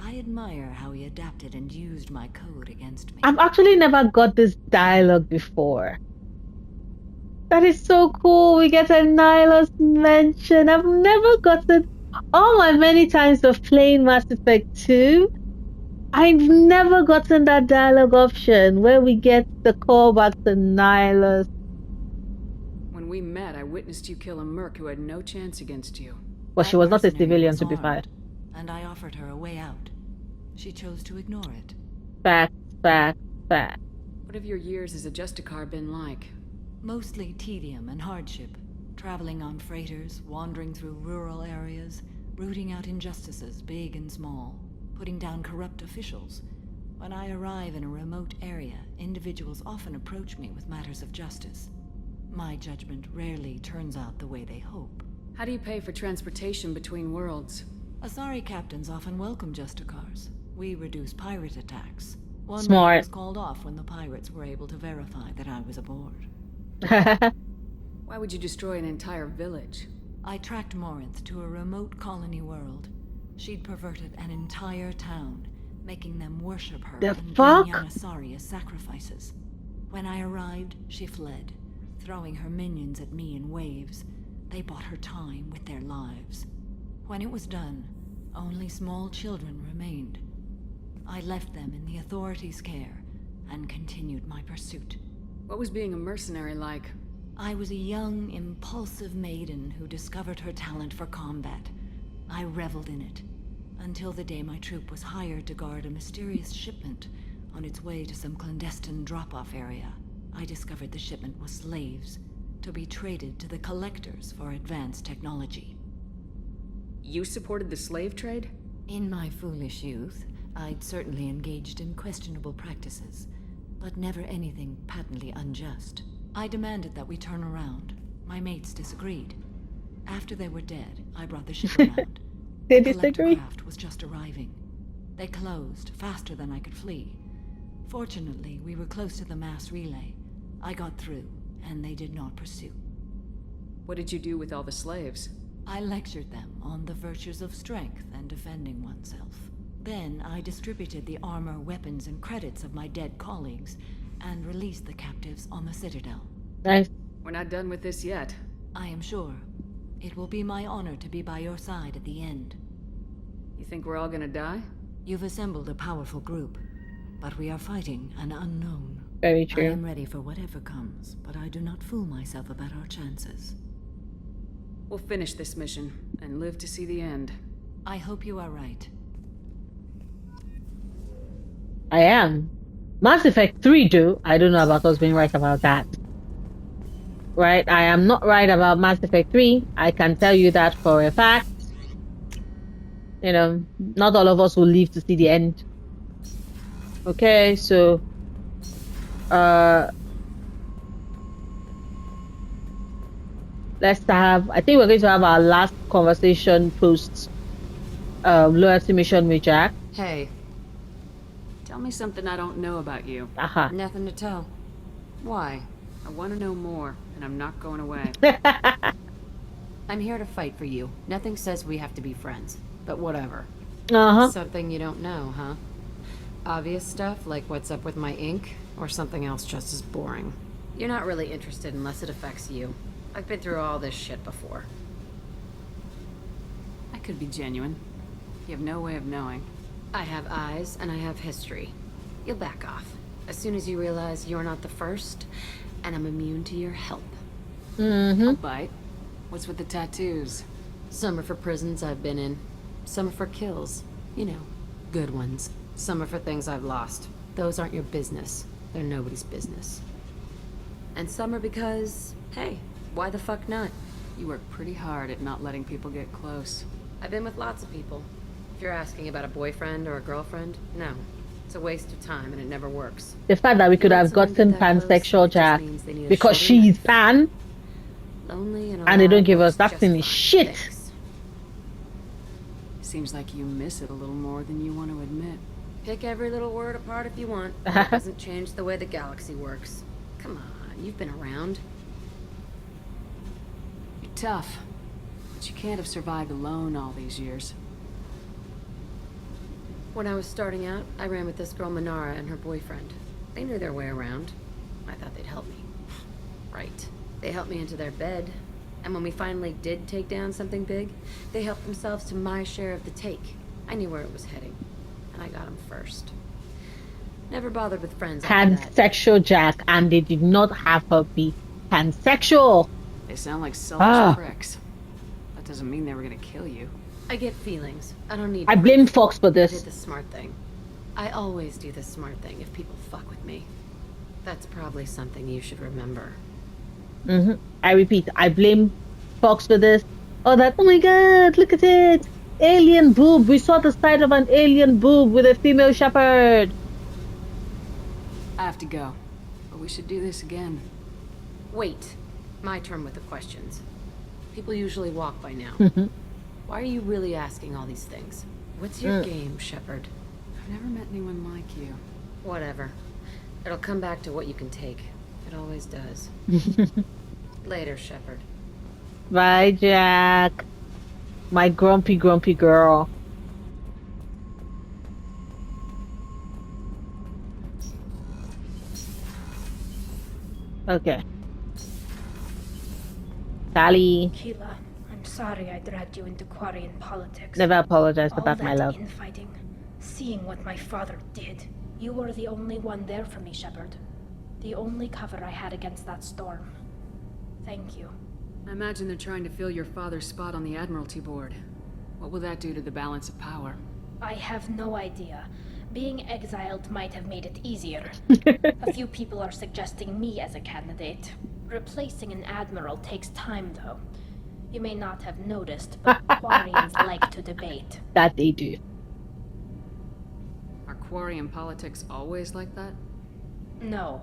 I admire how he adapted and used my code against me. I've actually never got this dialogue before. That is so cool. We get a Nihilus mention. I've never gotten all my many times of playing Mass Effect 2. I've never gotten that dialogue option where we get the callback to Nihilus. When we met, I witnessed you kill a merc who had no chance against you. Well, she was not a civilian to be fired. And I offered her a way out. She chose to ignore it. Fact. What have your years as a Justicar been like? Mostly tedium and hardship. Traveling on freighters, wandering through rural areas, rooting out injustices, big and small, putting down corrupt officials. When I arrive in a remote area, individuals often approach me with matters of justice. My judgment rarely turns out the way they hope. How do you pay for transportation between worlds? Asari captains often welcome Justicars. We reduce pirate attacks. One Smart. was called off when the pirates were able to verify that I was aboard. Why would you destroy an entire village? I tracked Morinth to a remote colony world. She'd perverted an entire town, making them worship her and bring young Asari as sacrifices. When I arrived, she fled, throwing her minions at me in waves. They bought her time with their lives. When it was done, only small children remained. I left them in the authorities' care and continued my pursuit. What was being a mercenary like? I was a young, impulsive maiden who discovered her talent for combat. I reveled in it, until the day my troop was hired to guard a mysterious shipment on its way to some clandestine drop-off area. I discovered the shipment was slaves, to be traded to the collectors for advanced technology. You supported the slave trade? In my foolish youth, I'd certainly engaged in questionable practices, but never anything patently unjust. I demanded that we turn around. My mates disagreed. After they were dead, I brought the ship around. They The disagree. craft was just arriving. They closed faster than I could flee. Fortunately, we were close to the mass relay. I got through, and they did not pursue. What did you do with all the slaves? I lectured them on the virtues of strength and defending oneself. Then I distributed the armor, weapons, and credits of my dead colleagues, and released the captives on the Citadel. Nice. We're not done with this yet. I am sure. It will be my honor to be by your side at the end. You think we're all gonna die? You've assembled a powerful group, but we are fighting an unknown. Very true. I am ready for whatever comes, but I do not fool myself about our chances. We'll finish this mission, and live to see the end. I hope you are right. I am. Mass Effect 3 do. I don't know about us being right about that. Right? I am not right about Mass Effect 3. I can tell you that for a fact. You know, not all of us will live to see the end. Okay, so let's have, I think we're going to have our last conversation post loyalty mission with Jack. Hey. Tell me something I don't know about you. Nothing to tell. Why? I want to know more, and I'm not going away. I'm here to fight for you. Nothing says we have to be friends, but whatever. Something you don't know, huh? Obvious stuff, like what's up with my ink, or something else just as boring. You're not really interested unless it affects you. I've been through all this shit before. I could be genuine. You have no way of knowing. I have eyes, and I have history. You'll back off. As soon as you realize you're not the first, and I'm immune to your help. I'll bite. What's with the tattoos? Some are for prisons I've been in. Some are for kills. You know, good ones. Some are for things I've lost. Those aren't your business. They're nobody's business. And some are because, hey, why the fuck not? You work pretty hard at not letting people get close. I've been with lots of people. If you're asking about a boyfriend or a girlfriend, no. It's a waste of time and it never works. The fact that we could have gotten pansexual Jack because she's pan and they don't give us that thing is shit. Seems like you miss it a little more than you want to admit. Pick every little word apart if you want. It doesn't change the way the galaxy works. Come on, you've been around. You're tough, but you can't have survived alone all these years. When I was starting out, I ran with this girl Minara and her boyfriend. They knew their way around. I thought they'd help me. Right. They helped me into their bed. And when we finally did take down something big, they helped themselves to my share of the take. I knew where it was heading. And I got them first. Never bothered with friends after that. Pansexual Jack, and they did not have her be pansexual. They sound like selfish pricks. That doesn't mean they were gonna kill you. I get feelings. I don't need. I blame Fox for I this. did the smart thing. I always do the smart thing if people fuck with me. That's probably something you should remember. I repeat, I blame Fox for this. Oh my god, look at it! Alien boob. We saw the side of an alien boob with a female shepherd. I have to go, but we should do this again. Wait. My turn with the questions. People usually walk by now. Why are you really asking all these things? What's your game, Shepard? I've never met anyone like you. Whatever. It'll come back to what you can take. It always does. Later, Shepard. Bye, Jack. My grumpy girl. Okay. Tali. Keela, I'm sorry I dragged you into Quarian politics. Never apologize All about that my love. infighting, seeing what my father did. You were the only one there for me, Shepard. The only cover I had against that storm. Thank you. I imagine they're trying to fill your father's spot on the Admiralty Board. What will that do to the balance of power? I have no idea. Being exiled might have made it easier. A few people are suggesting me as a candidate. Replacing an admiral takes time, though. You may not have noticed, but Quarians like to debate. That they do. Are Quarian politics always like that? No.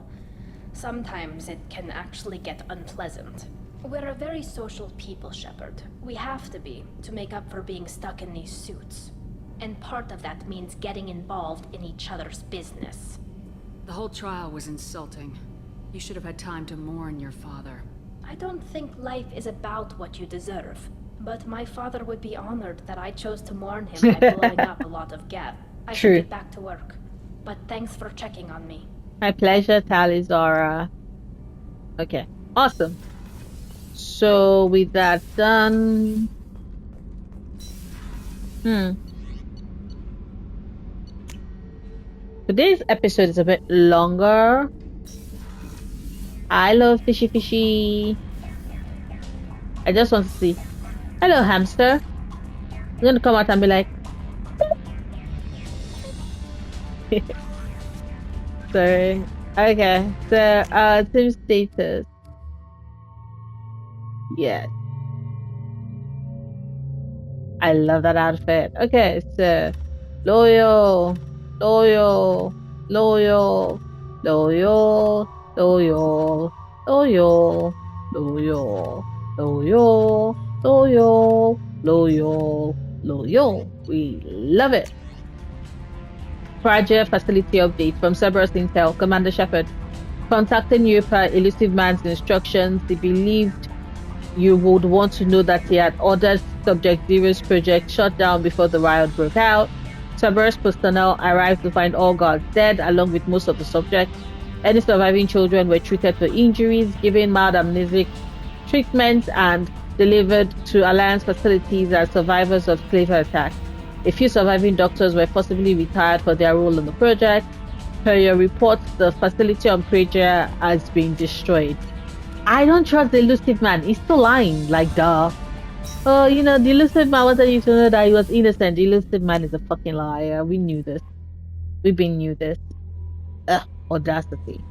Sometimes it can actually get unpleasant. We're a very social people, Shepard. We have to be, to make up for being stuck in these suits. And part of that means getting involved in each other's business. The whole trial was insulting. You should have had time to mourn your father. I don't think life is about what you deserve. But my father would be honored that I chose to mourn him by blowing up a lot of Geth. I should get back to work. But thanks for checking on me. My pleasure, Tali Zara. Okay, awesome. So with that done, today's episode is a bit longer. I love fishy. I just want to see. Hello, hamster. I'm gonna come out and be like. Sorry. Okay. So, team status. Yes. I love that outfit. Okay, so loyal, loyal, loyal, loyal, loyal, loyal, loyal, loyal, loyal, loyal, loyal. We love it. Project facility update from Cerberus Intel. Commander Shepard. Contacting you per elusive man's instructions, he believed you would want to know that he had ordered Subject Zero's project shut down before the riot broke out. Cerberus personnel arrived to find all guards dead, along with most of the subjects. Any surviving children were treated for injuries, given mild amnesic treatment, and delivered to Alliance facilities as survivors of Claver attack. A few surviving doctors were forcibly retired for their role in the project. Per your reports, the facility on Prager has been destroyed. I don't trust the elusive man. He's still lying, like duh. Oh, you know, the elusive man wanted you to know that he was innocent. The elusive man is a fucking liar. We knew this. We've been knew this. Ugh, audacity.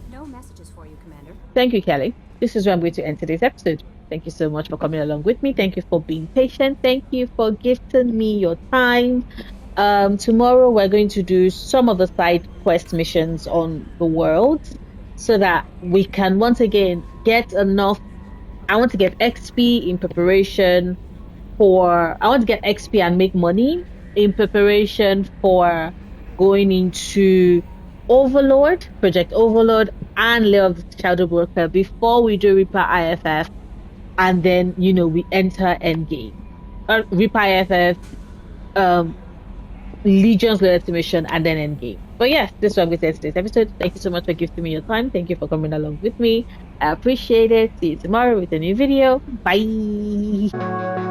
No messages for you, Commander. Thank you, Kelly. This is where I'm going to end today's episode. Thank you so much for coming along with me. Thank you for being patient. Thank you for gifting me your time. Tomorrow we're going to do some of the side quest missions on the world so that we can once again get enough. I want to get XP in preparation for, I want to get XP and make money in preparation for going into Overlord, Project Overlord, and Lair of the Shadow Broker before we do Reaper IFF, and then, you know, we enter Endgame. Reaper IFF, Legion's Loyalty Mission, and then Endgame. But yes, this is what I'm going to end today's episode. Thank you so much for giving me your time. Thank you for coming along with me. I appreciate it. See you tomorrow with a new video. Bye.